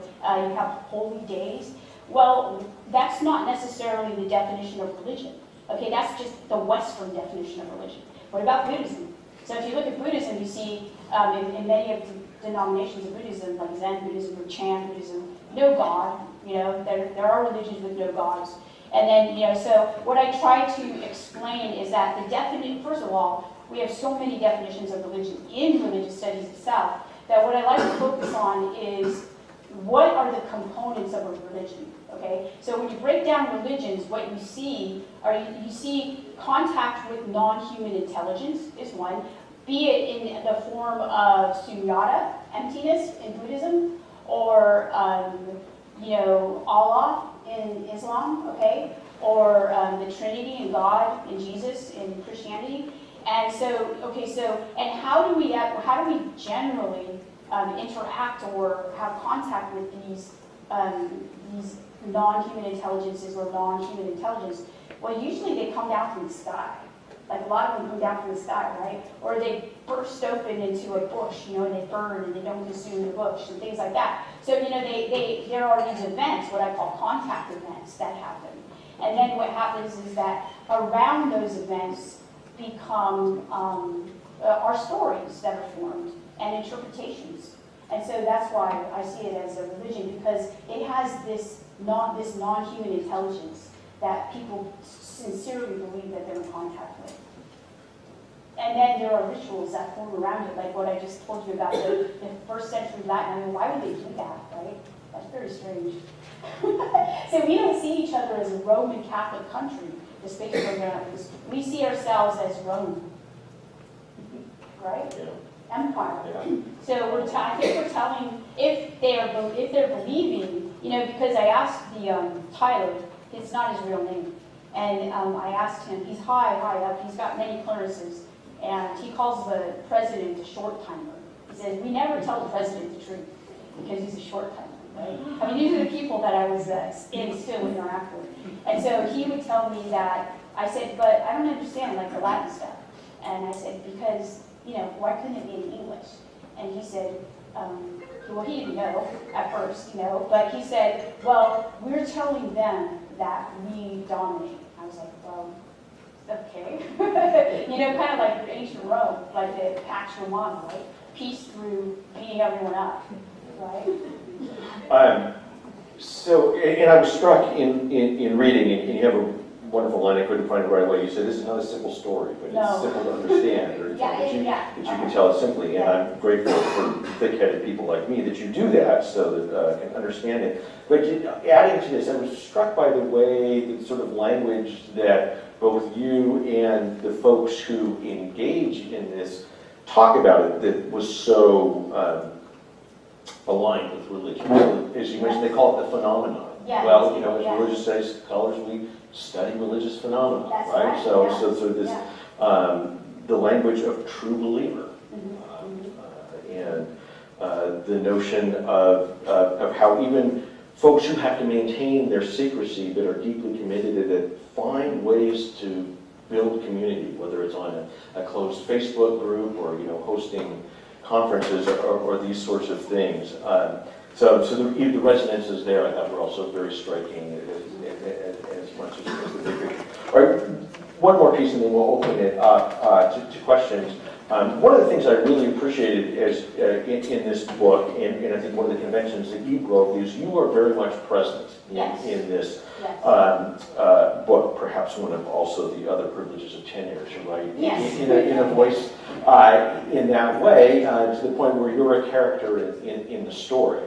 you have holy days. Well, that's not necessarily the definition of religion. Okay, that's just the Western definition of religion. What about Buddhism? So if you look at Buddhism, you see in many of the denominations of Buddhism, like Zen Buddhism or Chan Buddhism, no God. You know, there are religions with no gods. And then, you know, so what I try to explain is that the definition, first of all, we have so many definitions of religion in religious studies itself, that what I like to focus on is what are the components of a religion, okay? So when you break down religions, what you see you see contact with non-human intelligence is one, be it in the form of sunyata, emptiness in Buddhism, or, you know, Allah in Islam, okay? Or the Trinity and God and Jesus in Christianity. And so, okay, so, and how do we generally interact or have contact with these non-human intelligences or non-human intelligence? Well, usually they come down from the sky. Like a lot of them come down from the sky, right? Or they burst open into a bush, you know, and they burn and they don't consume the bush and things like that. So, you know, there are these events, what I call contact events, that happen. And then what happens is that around those events become our stories that are formed and interpretations. And so that's why I see it as a religion, because it has this non-human intelligence that people sincerely believe that they're in contact with. And then there are rituals that form around it, like what I just told you about the first century Latin. I mean, why would they do that, right? That's very strange. So we don't see each other as a Roman Catholic country, the space program. We see ourselves as Rome, right? Yeah. Empire. Yeah. So I think we're telling, if they're believing, you know, because I asked the Tyler, it's not his real name, and I asked him, he's high up, he's got many clearances, and he calls the president a short timer. He says, we never tell the president the truth, because he's a short timer, right? I mean, these are the people that I was still interact with. And so he would tell me that, I said, but I don't understand, like, the Latin stuff. And I said, because, you know, why couldn't it be in English? And he said, well, he didn't know at first, you know, but he said, well, we're telling them that we dominate. I was like, well, okay. You know, kind of like ancient Rome, like the Pax Romana, right? Peace through beating everyone up, right? So, and I was struck in reading, and you have a wonderful line, I couldn't find it right away. You said, this is not a simple story, but No. it's simple to understand, or Yeah, that you yeah. can tell it simply. And I'm grateful for thick-headed people like me that you do that so that I can understand it. But adding to this, I was struck by the way, the sort of language that both you and the folks who engage in this talk about it that was so aligned with religion. As you mentioned, they call it the phenomenon. Yeah, Well, you know, as yeah. religious studies scholars, we study religious phenomena, That's right? right, So, yeah. so this, Yeah. the language of true believer, and the notion of how even folks who have to maintain their secrecy but are deeply committed to it find ways to build community, whether it's on a closed Facebook group or, you know, hosting conferences or these sorts of things. So the resonances there, I thought, were also very striking as much as the big picture. All right, one more piece, and then we'll open it up to questions. One of the things I really appreciated in this book, and I think one of the conventions that you broke, is you are very much present Yes. in this Yes. book, perhaps one of also the other privileges of tenure, right? Yes. In a voice in that way, to the point where you're a character in the story.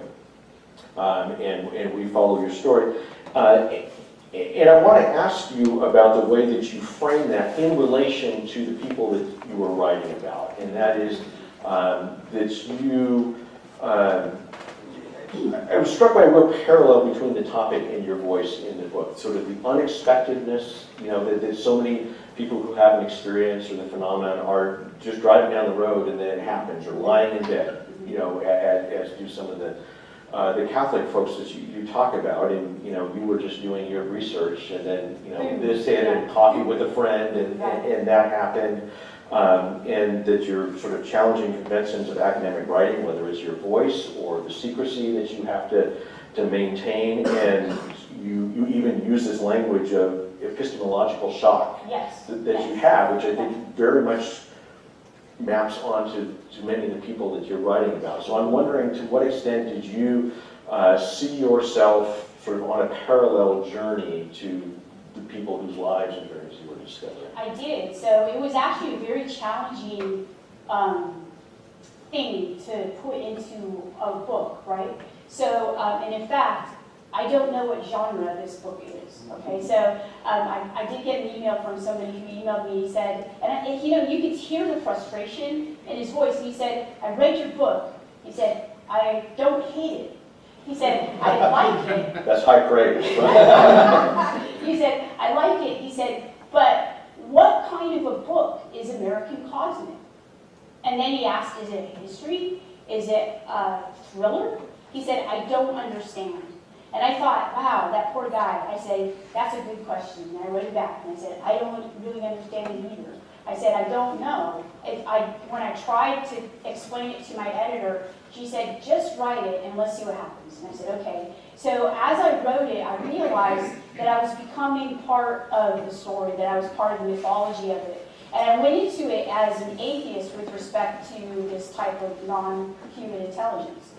And we follow your story. And I want to ask you about the way that you frame that in relation to the people that you were writing about. And that is that you, I was struck by a real parallel between the topic and your voice in the book. Sort of the unexpectedness, you know, that so many people who have an experience or the phenomenon are just driving down the road and then it happens, or lying in bed, you know, as do some of the Catholic folks that you talk about, and you know, you were just doing your research, and then you know this hit, and coffee with a friend, and that happened, and that you're sort of challenging conventions of academic writing, whether it's your voice or the secrecy that you have to maintain, and you even use this language of epistemological shock that you have, which I think very much maps onto many of the people that you're writing about. So I'm wondering, to what extent did you see yourself sort of on a parallel journey to the people whose lives and journeys you were discovering? I did. So it was actually a very challenging thing to put into a book, right? So, and in fact, I don't know what genre this book is, okay? So I did get an email from somebody who emailed me. He said, and you know, you could hear the frustration in his voice. He said, I read your book. He said, I don't hate it. He said, I like it. That's high praise. He said, I like it. He said, but what kind of a book is American Cosmic? And then he asked, is it history? Is it a thriller? He said, I don't understand. And I thought, wow, that poor guy. I said, that's a good question. And I wrote it back, and I said, I don't really understand it either. I said, I don't know. When I tried to explain it to my editor, she said, just write it and let's see what happens. And I said, okay. So as I wrote it, I realized that I was becoming part of the story, that I was part of the mythology of it. And I went into it as an atheist with respect to this type of non-human intelligence.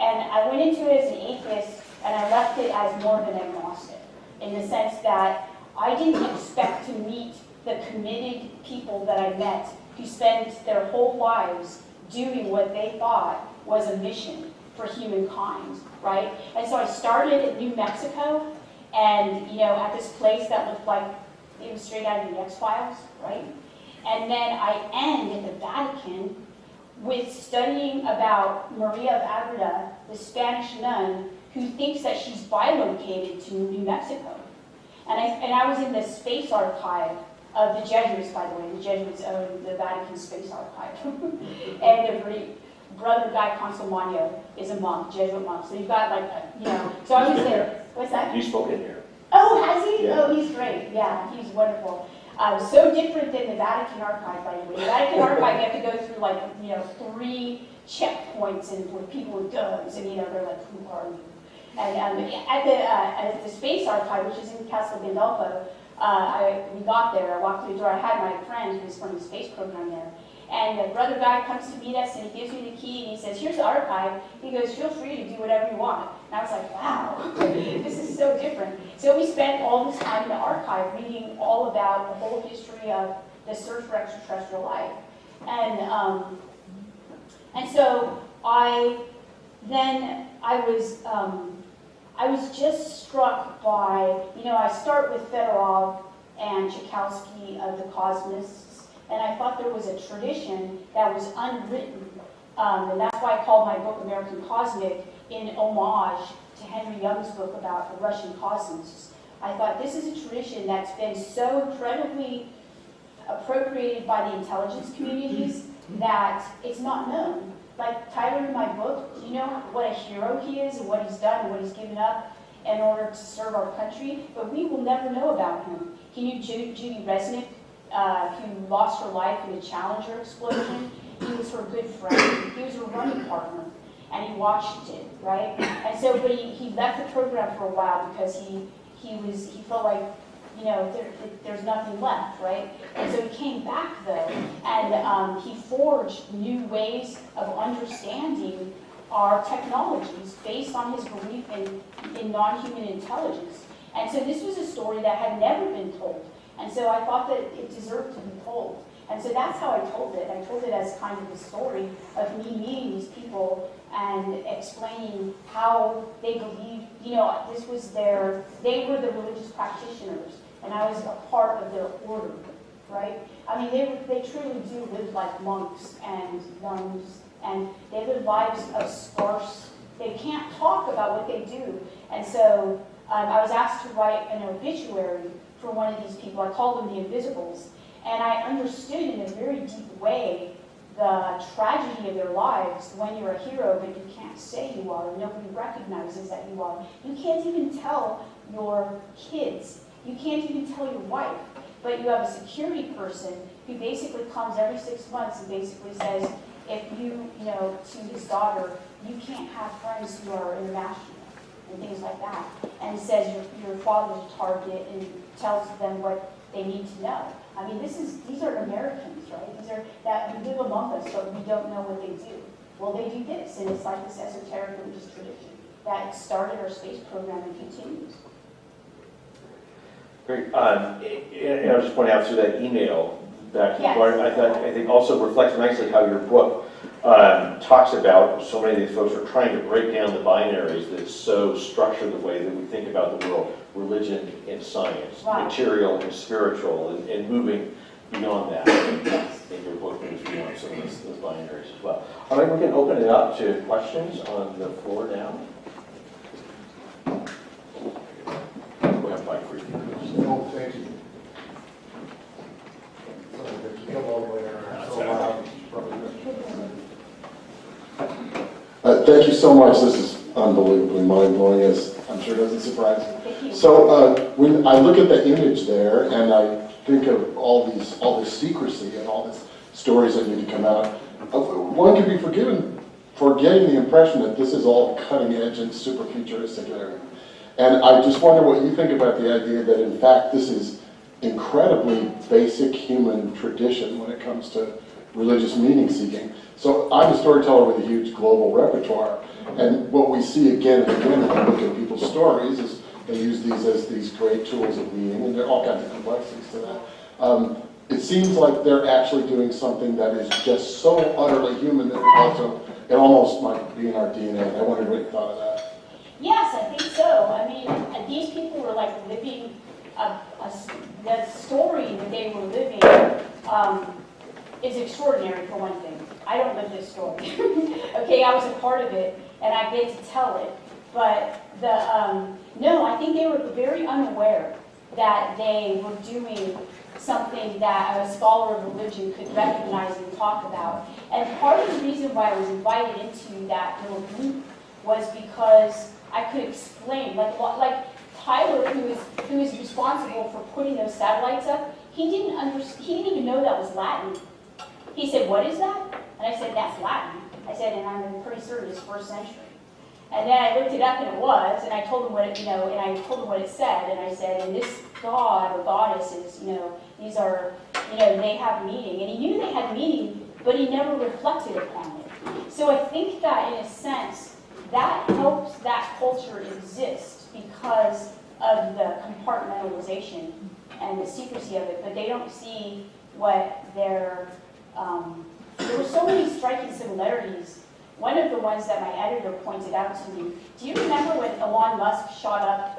And I went into it as an atheist, and I left it as more of an agnostic, in the sense that I didn't expect to meet the committed people that I met who spent their whole lives doing what they thought was a mission for humankind, right? And so I started in New Mexico, and you know, at this place that looked like it was straight out of the X-Files, right? And then I end at the Vatican with studying about Maria of Agreda, the Spanish nun who thinks that she's bilocated to New Mexico. And I was in the space archive of the Jesuits, by the way. The Jesuits own the Vatican Space Archive. And their great brother Guy Consolmagno is a monk, Jesuit monk. So you've got like, you know, so I was there. What's that? He spoke in here. Oh, has he? Yeah. Oh, he's great. Yeah, he's wonderful. So different than the Vatican Archive, by the way. The Vatican Archive, you have to go through like, you know, 3 checkpoints and with people with guns, and you know, they're like, who are you? And at the Space Archive, which is in Castle Gandolfo, we got there, I walked through the door, I had my friend who was from the space program there, And the brother guy comes to meet us and he gives me the key and he says, here's the archive. He goes, feel free to do whatever you want. And I was like, wow, this is so different. So we spent all this time in the archive reading all about the whole history of the search for extraterrestrial life. And so I was just struck by, I start with Fedorov and Tchaikovsky of the cosmists, and I thought there was a tradition that was unwritten, and that's why I called my book American Cosmic in homage to Henry Young's book about the Russian cosmists. I thought this is a tradition that's been so incredibly appropriated by the intelligence communities that it's not known. Like Tyler in my book, do you know what a hero he is and what he's done and what he's given up in order to serve our country? But we will never know about him. He knew Judy Resnick, who lost her life in the Challenger explosion. He was her good friend. He was her running partner, and he watched it, right? And so, but he left the program for a while because he felt like, there's nothing left, right? And so he came back though, and he forged new ways of understanding our technologies based on his belief in non-human intelligence. And so this was a story that had never been told. And so I thought that it deserved to be told. And so that's how I told it. I told it as kind of a story of me meeting these people and explaining how they believed, this was they were the religious practitioners, and I was a part of their order, right? I mean, they truly do live like monks and nuns, and they live lives of sparse, they can't talk about what they do. And so I was asked to write an obituary for one of these people. I called them the Invisibles. And I understood in a very deep way the tragedy of their lives when you're a hero, but you can't say you are, and nobody recognizes that you are. You can't even tell your kids. You can't even tell your wife. But you have a security person who basically comes every 6 months and basically says, if you, to his daughter, you can't have friends who are international and things like that. And says your father's a target and tells them what they need to know. I mean, these are Americans, right? These are that live among us, but we don't know what they do. Well, they do this, and it's like this esoteric religious tradition that started our space program and continues. Great. And I'll just point out through that email back to Yes. Lauren, I think also reflects nicely how your book talks about so many of these folks are trying to break down the binaries that so structure the way that we think about the world, religion and science, Right. material and spiritual, and moving beyond that. And your book moves beyond some of those binaries as well. All right, we can open it up to questions on the floor now. We'll have mic for you. No, thank you. Come all the way around. So loud. Thank you so much. This is unbelievably mind-blowing, as I'm sure doesn't surprise you. Thank you. So when I look at the image there, and I think of all this secrecy and all these stories that need to come out, one could be forgiven for getting the impression that this is all cutting edge and super futuristic and everything. And I just wonder what you think about the idea that, in fact, this is incredibly basic human tradition when it comes to religious meaning seeking. So I'm a storyteller with a huge global repertoire, and what we see again and again when I look at people's stories is they use these as these great tools of meaning, and there are all kinds of complexities to that. It seems like they're actually doing something that is just so utterly human that it almost might be in our DNA, and I wondered what you thought of that. Yes, I think so. I mean, these people were like living the story that they were living is extraordinary, for one thing. I don't live this story. Okay, I was a part of it, and I get to tell it. But no, I think they were very unaware that they were doing something that a scholar of religion could recognize and talk about. And part of the reason why I was invited into that little group was because I could explain, like Tyler, who is responsible for putting those satellites up, he didn't even know that was Latin. He said, "What is that?" And I said, "That's Latin." I said, "And I'm pretty certain it's 1st century." And then I looked it up, and it was, and I told him what it, and I told him what it said, and I said, "And this god or goddesses, these are, they have meaning." And he knew they had meaning but he never reflected upon it. So I think that in a sense, that helps that culture exist because of the compartmentalization and the secrecy of it, but they don't see what their, there were so many striking similarities. One of the ones that my editor pointed out to me, do you remember when Elon Musk shot up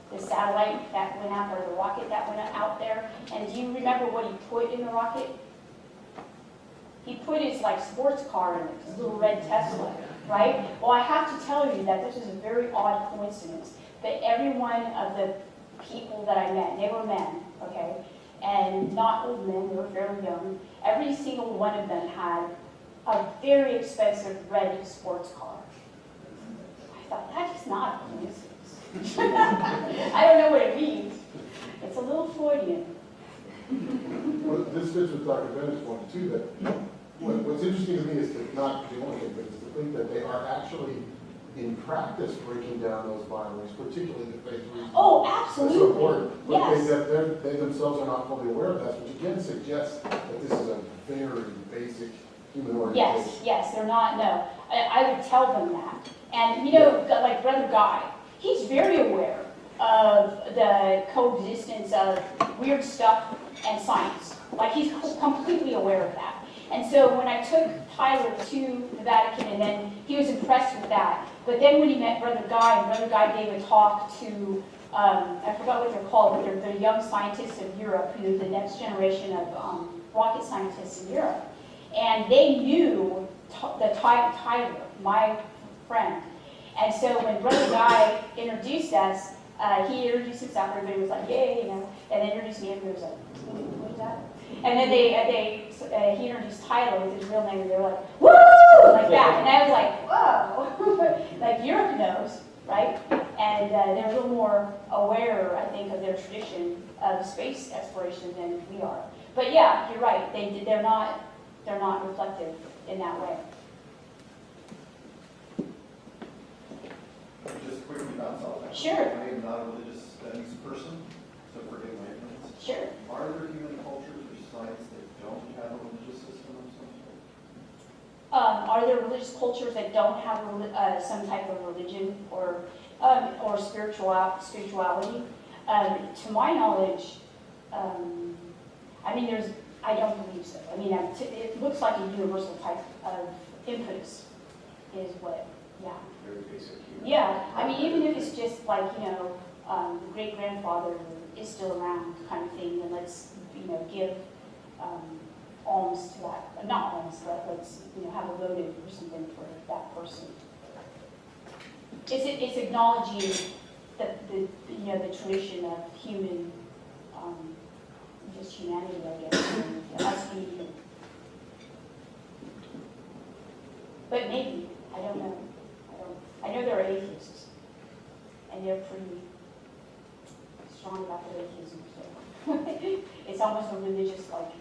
the satellite that went out, or the rocket that went out there? And do you remember what he put in the rocket? He put his like sports car in it, his little red Tesla, right? Well, I have to tell you that this is a very odd coincidence, that every one of the people that I met, they were men, okay? And not old men, they were fairly young. Every single one of them had a very expensive red sports car. I thought, that is not a coincidence. I don't know what it means. It's a little Freudian. Well, this fits with Dr. Bennett's point too, that what's interesting to me is to not the only thing, but is to think that they are actually in practice breaking down those binaries, particularly the faith reasons. Oh, That's absolutely. so important. But Yes. they themselves are not fully aware of that, which again suggests that this is a very basic human orientation. Yes, yes, they're not, no. I would tell them that. And, you know, like Brother Guy, he's very aware of the coexistence of weird stuff and science. Like, he's completely aware of that. And so when I took Tyler to the Vatican, and then he was impressed with that. But then when he met Brother Guy, and Brother Guy gave a talk to, I forgot what they're called, but they're the young scientists of Europe, who are the next generation of rocket scientists in Europe. And they knew Tyler, my friend. And so when Brother Guy introduced us, he introduced himself, everybody was like, yay, you know, and then introduced me, everybody was like, what is that? And then he introduced Tyler with his real name, and they were like, woo, like that. And I was like, whoa, like Europe knows, right? And they're a little more aware, I think, of their tradition of space exploration than we are. But yeah, you're right, they're not reflective in that way. Just quickly bounce off that. Sure. I am not a religious studies person, so forgive my ignorance. Sure. Are there human cultures or sites that don't have a religious system of some sort? Are there religious cultures that don't have some type of religion or spirituality? To my knowledge, I mean, I don't believe so. I mean, it looks like a universal type of impetus is what, yeah. Very basic human. Yeah, I mean, even if it's just like, you know, the great-grandfather is still around kind of thing, then let's, you know, give alms to that, not alms, but let's, you know, have a votive or something for that person. It's acknowledging the tradition of human, just humanity, I guess, and us being human. But maybe, I don't know. I know there are atheists, and they're pretty strong about their atheism, so it's almost a religious, like.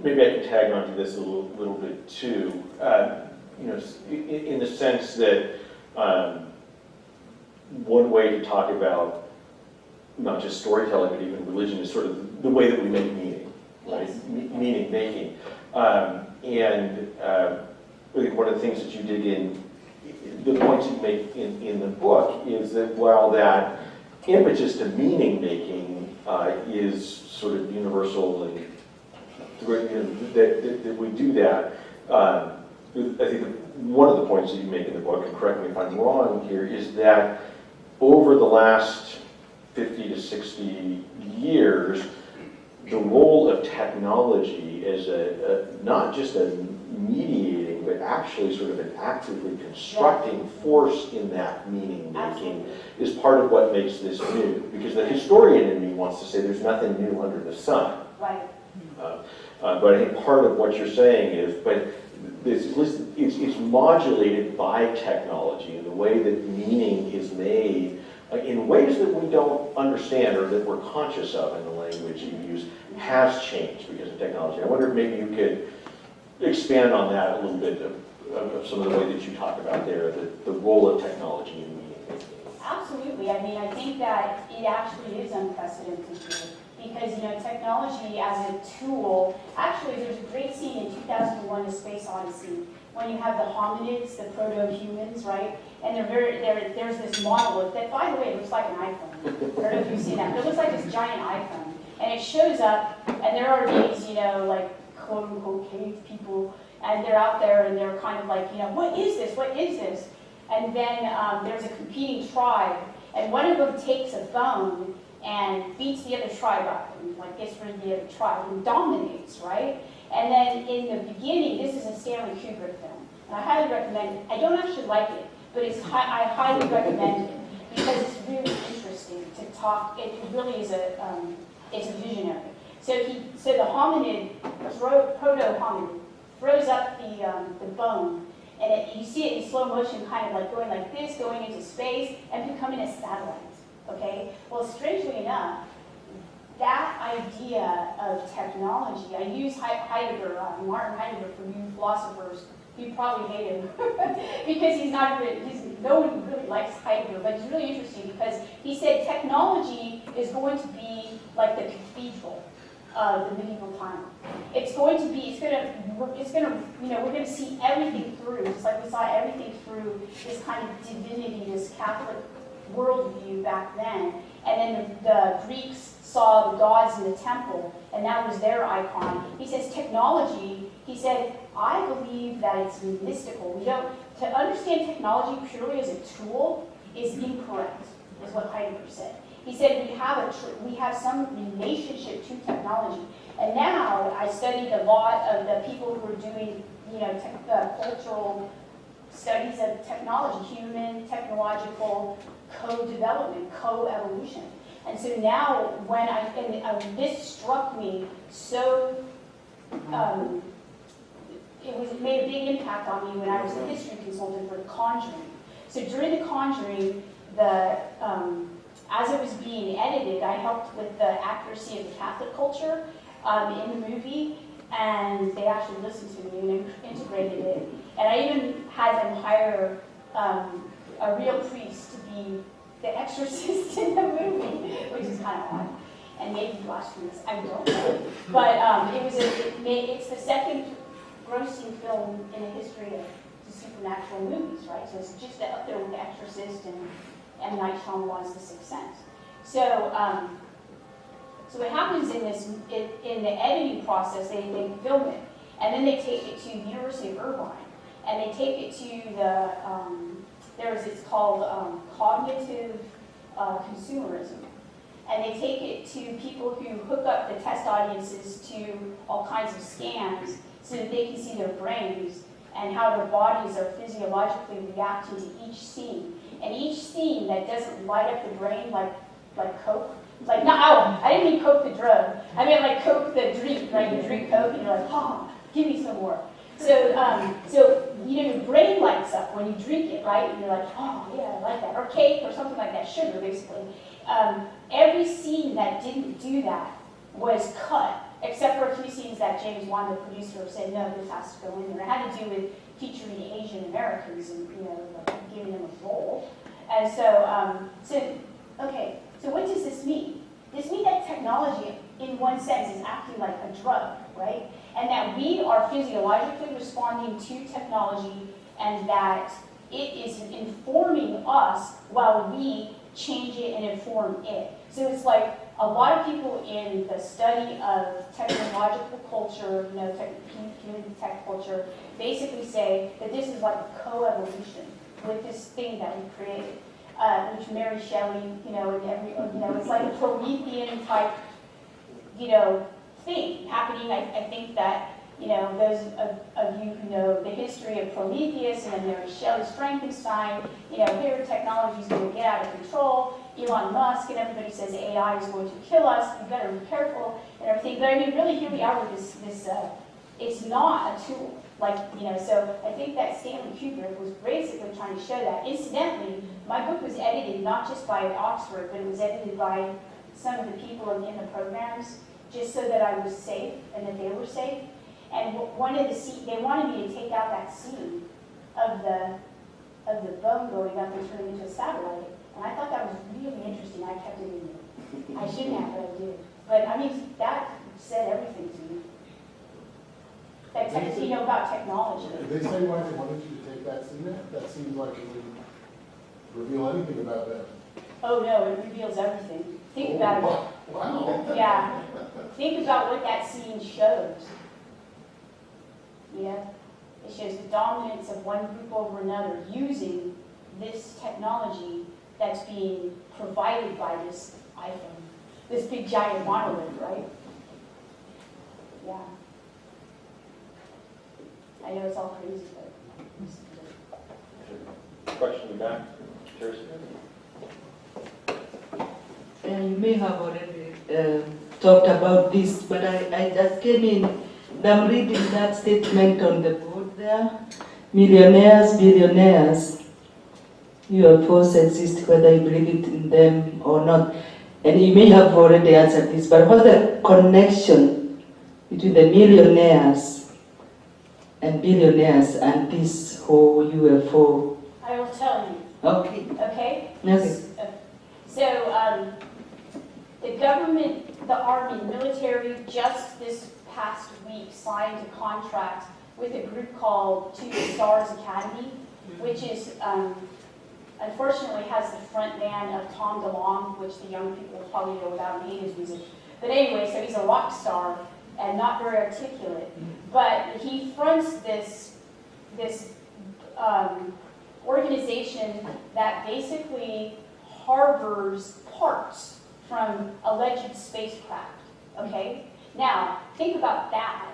Maybe I can tag onto this a little bit too. You know, in the sense that one way to talk about not just storytelling, but even religion is sort of the way that we make meaning, right? Yes. Meaning making. And I think one of the things that you dig in, the points you make in the book is that while that impetus to meaning making is sort of universal and that we do that, I think one of the points that you make in the book, and correct me if I'm wrong here, is that over the last 50 to 60 years, the role of technology as not just a mediating, but actually sort of an actively constructing force in that meaning making is part of what makes this new. Because the historian in me wants to say there's nothing new under the sun. Right. But I think part of what you're saying is, but it's modulated by technology and the way that meaning is made in ways that we don't understand or that we're conscious of in the language you use has changed because of technology. I wonder if maybe you could expand on that a little bit of some of the way that you talk about there, the role of technology in meaning making. Absolutely. I mean, I think that it actually is unprecedented here. Because, technology as a tool, actually there's a great scene in 2001, A Space Odyssey, when you have the hominids, the proto-humans, right? And there's this monolith that, by the way, looks like an iPhone. I don't know if you've seen that, but it looks like this giant iPhone. And it shows up, and there are these, like, quote-unquote cave people, and they're out there, and they're kind of like, what is this? What is this? And then there's a competing tribe, and one of them takes a phone and beats the other tribe up, and like gets rid of the other tribe, and dominates, right? And then in the beginning, this is a Stanley Kubrick film, and I highly recommend it. I don't actually like it, but I highly recommend it, because it's really interesting to talk. It really is it's a visionary. So the hominid, proto-hominid, throws up the bone, and you see it in slow motion, kind of like going like this, going into space, and becoming a satellite. Okay? Well, strangely enough, that idea of technology, I use Heidegger, Martin Heidegger, for you philosophers. You probably hate him because no one really likes Heidegger, but it's really interesting because he said technology is going to be like the cathedral of the medieval time. We're going to see everything through, just like we saw everything through this kind of divinity, this Catholic worldview back then. And then the Greeks saw the gods in the temple, and that was their icon. He says technology, he said, I believe that it's mystical. To understand technology purely as a tool is incorrect, is what Heidegger said. He said we have some relationship to technology. And now I studied a lot of the people who are doing, cultural studies of technology, human, technological co-development, co-evolution. And so now when this struck me so, it made a big impact on me when I was a history consultant for The Conjuring. So during The Conjuring, as it was being edited, I helped with the accuracy of the Catholic culture in the movie, and they actually listened to me and integrated it. And I even had them hire a real priest to be the exorcist in the movie, which is kind of odd. And maybe blasphemous, I don't know. But it's the second grossing film in the history of the supernatural movies, right? So it's just up there with The Exorcist and M. Night Shyamalan's The Sixth Sense. So what happens in the editing process, they film it, and then they take it to the University of Irvine, and they take it to it's called cognitive consumerism. And they take it to people who hook up the test audiences to all kinds of scans so that they can see their brains and how their bodies are physiologically reacting to each scene. And each scene that doesn't light up the brain like Coke, like, no, I didn't mean Coke the drug. I mean like Coke the drink, right? You drink Coke and you're like, give me some more. So your brain lights up when you drink it, right? And you're like, oh yeah, I like that. Or cake or something like that, sugar basically. Every scene that didn't do that was cut, except for a few scenes that James Wan, the producer, said, no, this has to go in there. It had to do with featuring Asian Americans and, like giving them a role. And so what does this mean? This means that technology, in one sense, is acting like a drug, right? And that we are physiologically responding to technology, and that it is informing us while we change it and inform it. So it's like a lot of people in the study of technological culture, human tech culture, basically say that this is like a co-evolution with this thing that we created, which Mary Shelley, it's like a Promethean type, thing happening. I think that, those of you who know the history of Prometheus and then Mary Shelley's Frankenstein, here technology is going to get out of control. Elon Musk and everybody says AI is going to kill us. We better be careful and everything. But I mean, really, here we are with this. It's not a tool. So I think that Stanley Kubrick was basically trying to show that. Incidentally, my book was edited not just by Oxford, but it was edited by some of the people in the programs, just so that I was safe and that they were safe. And one of they wanted me to take out that scene of the bone going up and turning into a satellite. And I thought that was was really interesting. I kept it in there. I shouldn't have, but I did. But I mean, that said everything to me. That you know about technology. Did they say why they wanted you to take that scene out? That seems like it would reveal anything about them. Oh no, it reveals everything. Think about it. Wow. Yeah. Think about what that scene shows. Yeah. It shows the dominance of one group over another using this technology that's being provided by this iPhone. This big giant monolith, right? Yeah. I know it's all crazy, but. Question in the back, Teresa? You may have already talked about this, but I just came in and I'm reading that statement on the board there. Millionaires, billionaires, UFOs exist whether you believe it in them or not. And you may have already answered this, but what's the connection between the millionaires and billionaires and this whole UFO? I will tell you. Okay. Okay? Okay. So, the government, the Army, the military, just this past week signed a contract with a group called Two Stars Academy, which is, unfortunately has the front man of Tom DeLonge, which the young people probably know without me his music. But anyway, so he's a rock star and not very articulate. But he fronts this organization that basically harbors parts from alleged spacecraft, okay? Now, think about that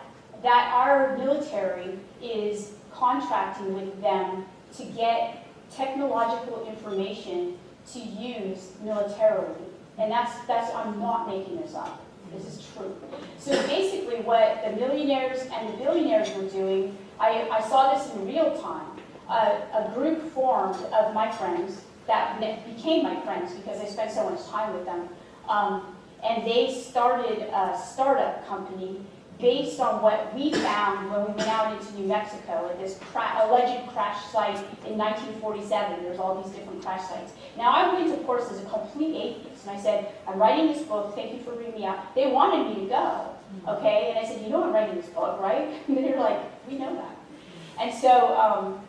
our military is contracting with them to get technological information to use militarily. And that's I'm not making this up. This is true. So basically what the millionaires and the billionaires were doing, I saw this in real time. A group formed of my friends that became my friends because I spent so much time with them. And they started a startup company based on what we found when we went out into New Mexico at this alleged crash site in 1947. There's all these different crash sites. Now, I went, of course, as a complete atheist, and I said, I'm writing this book, thank you for bringing me out. They wanted me to go, okay? And I said, you know I'm writing this book, right? And they're like, we know that. And so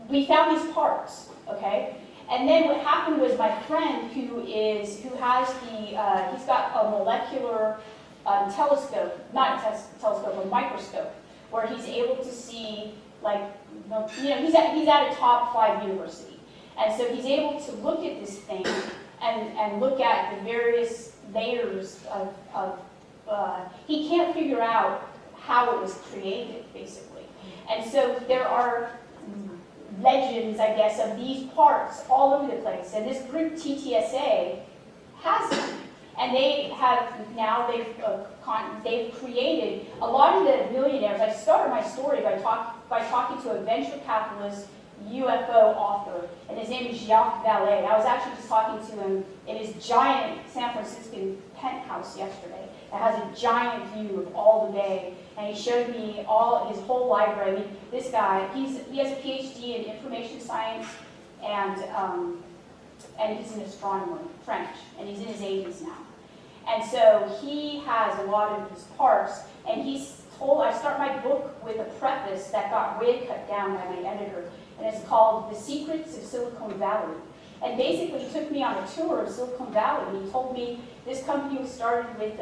we found these parts, okay? And then what happened was my friend he's got a molecular telescope, not a telescope, a microscope, where he's able to see, like, he's at a top 5 university. And so he's able to look at this thing and look at the various layers of he can't figure out how it was created, basically. And so there are legends, I guess, of these parts all over the place. And this group, TTSA, has them. And they have now, they've created, a lot of the millionaires, I started my story by talking to a venture capitalist UFO author, and his name is Jacques Vallée. I was actually just talking to him in his giant San Francisco penthouse yesterday. It has a giant view of all the bay, and he showed me his whole library. I mean, this guy, he has a PhD in information science, and he's an astronomer, French, and he's in his 80s now. And so he has a lot of these parts, and I start my book with a preface that got way cut down by my editor, and it's called The Secrets of Silicone Valley. And basically he took me on a tour of Silicone Valley, and he told me this company was started with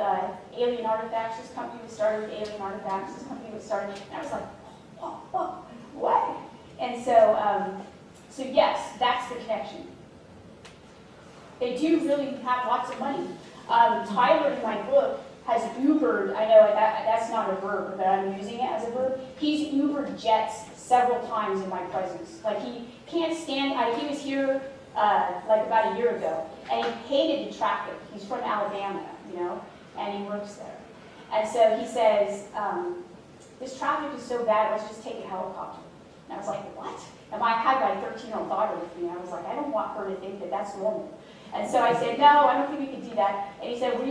alien artifacts, this company was started with alien artifacts, this company was started, and I was like, whoa, what? And so yes, that's the connection. They do really have lots of money. Tyler, in my book, has Ubered, I know that's not a verb, but I'm using it as a verb. He's Ubered jets several times in my presence. Like, he can't stand, he was here like about a year ago, and he hated the traffic. He's from Alabama, and he works there. And so he says, this traffic is so bad, let's just take a helicopter. And I was like, what? And I had my 13-year-old daughter with me, and I was like, I don't want her to think that that's normal. And so I said, no, I don't think we could do that. And he said, well,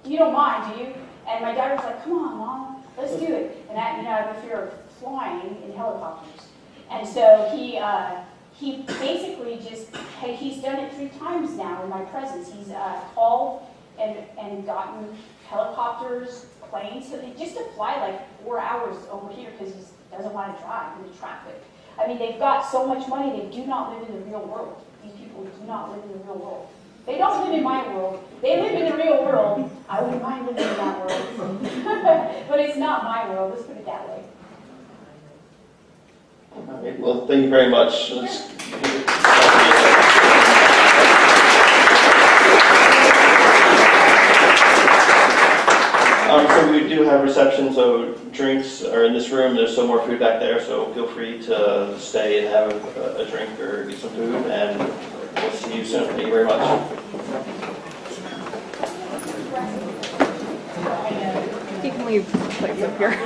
you don't mind, do you? And my daughter was like, come on, Mom, let's do it. And I have a fear of flying in helicopters. And so he basically just Okay, he's done it 3 times now in my presence. He's called and gotten helicopters, planes, so just to fly like 4 hours over here because he doesn't want to drive in the traffic. I mean, they've got so much money, they do not live in the real world. These people do not live in the real world. They don't live in my world. They live in the real world. I wouldn't mind living in that world. But it's not my world, let's put it that way. All right, well, thank you very much. So we do have reception, so drinks are in this room. There's some more food back there, so feel free to stay and have a drink or get some food, and we'll see you soon. Thank you very much. You can leave plates up here.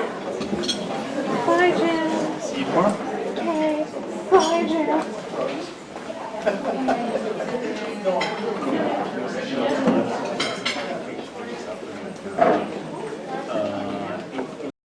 Bye, Jen. See you tomorrow. Okay. Bye, Jen.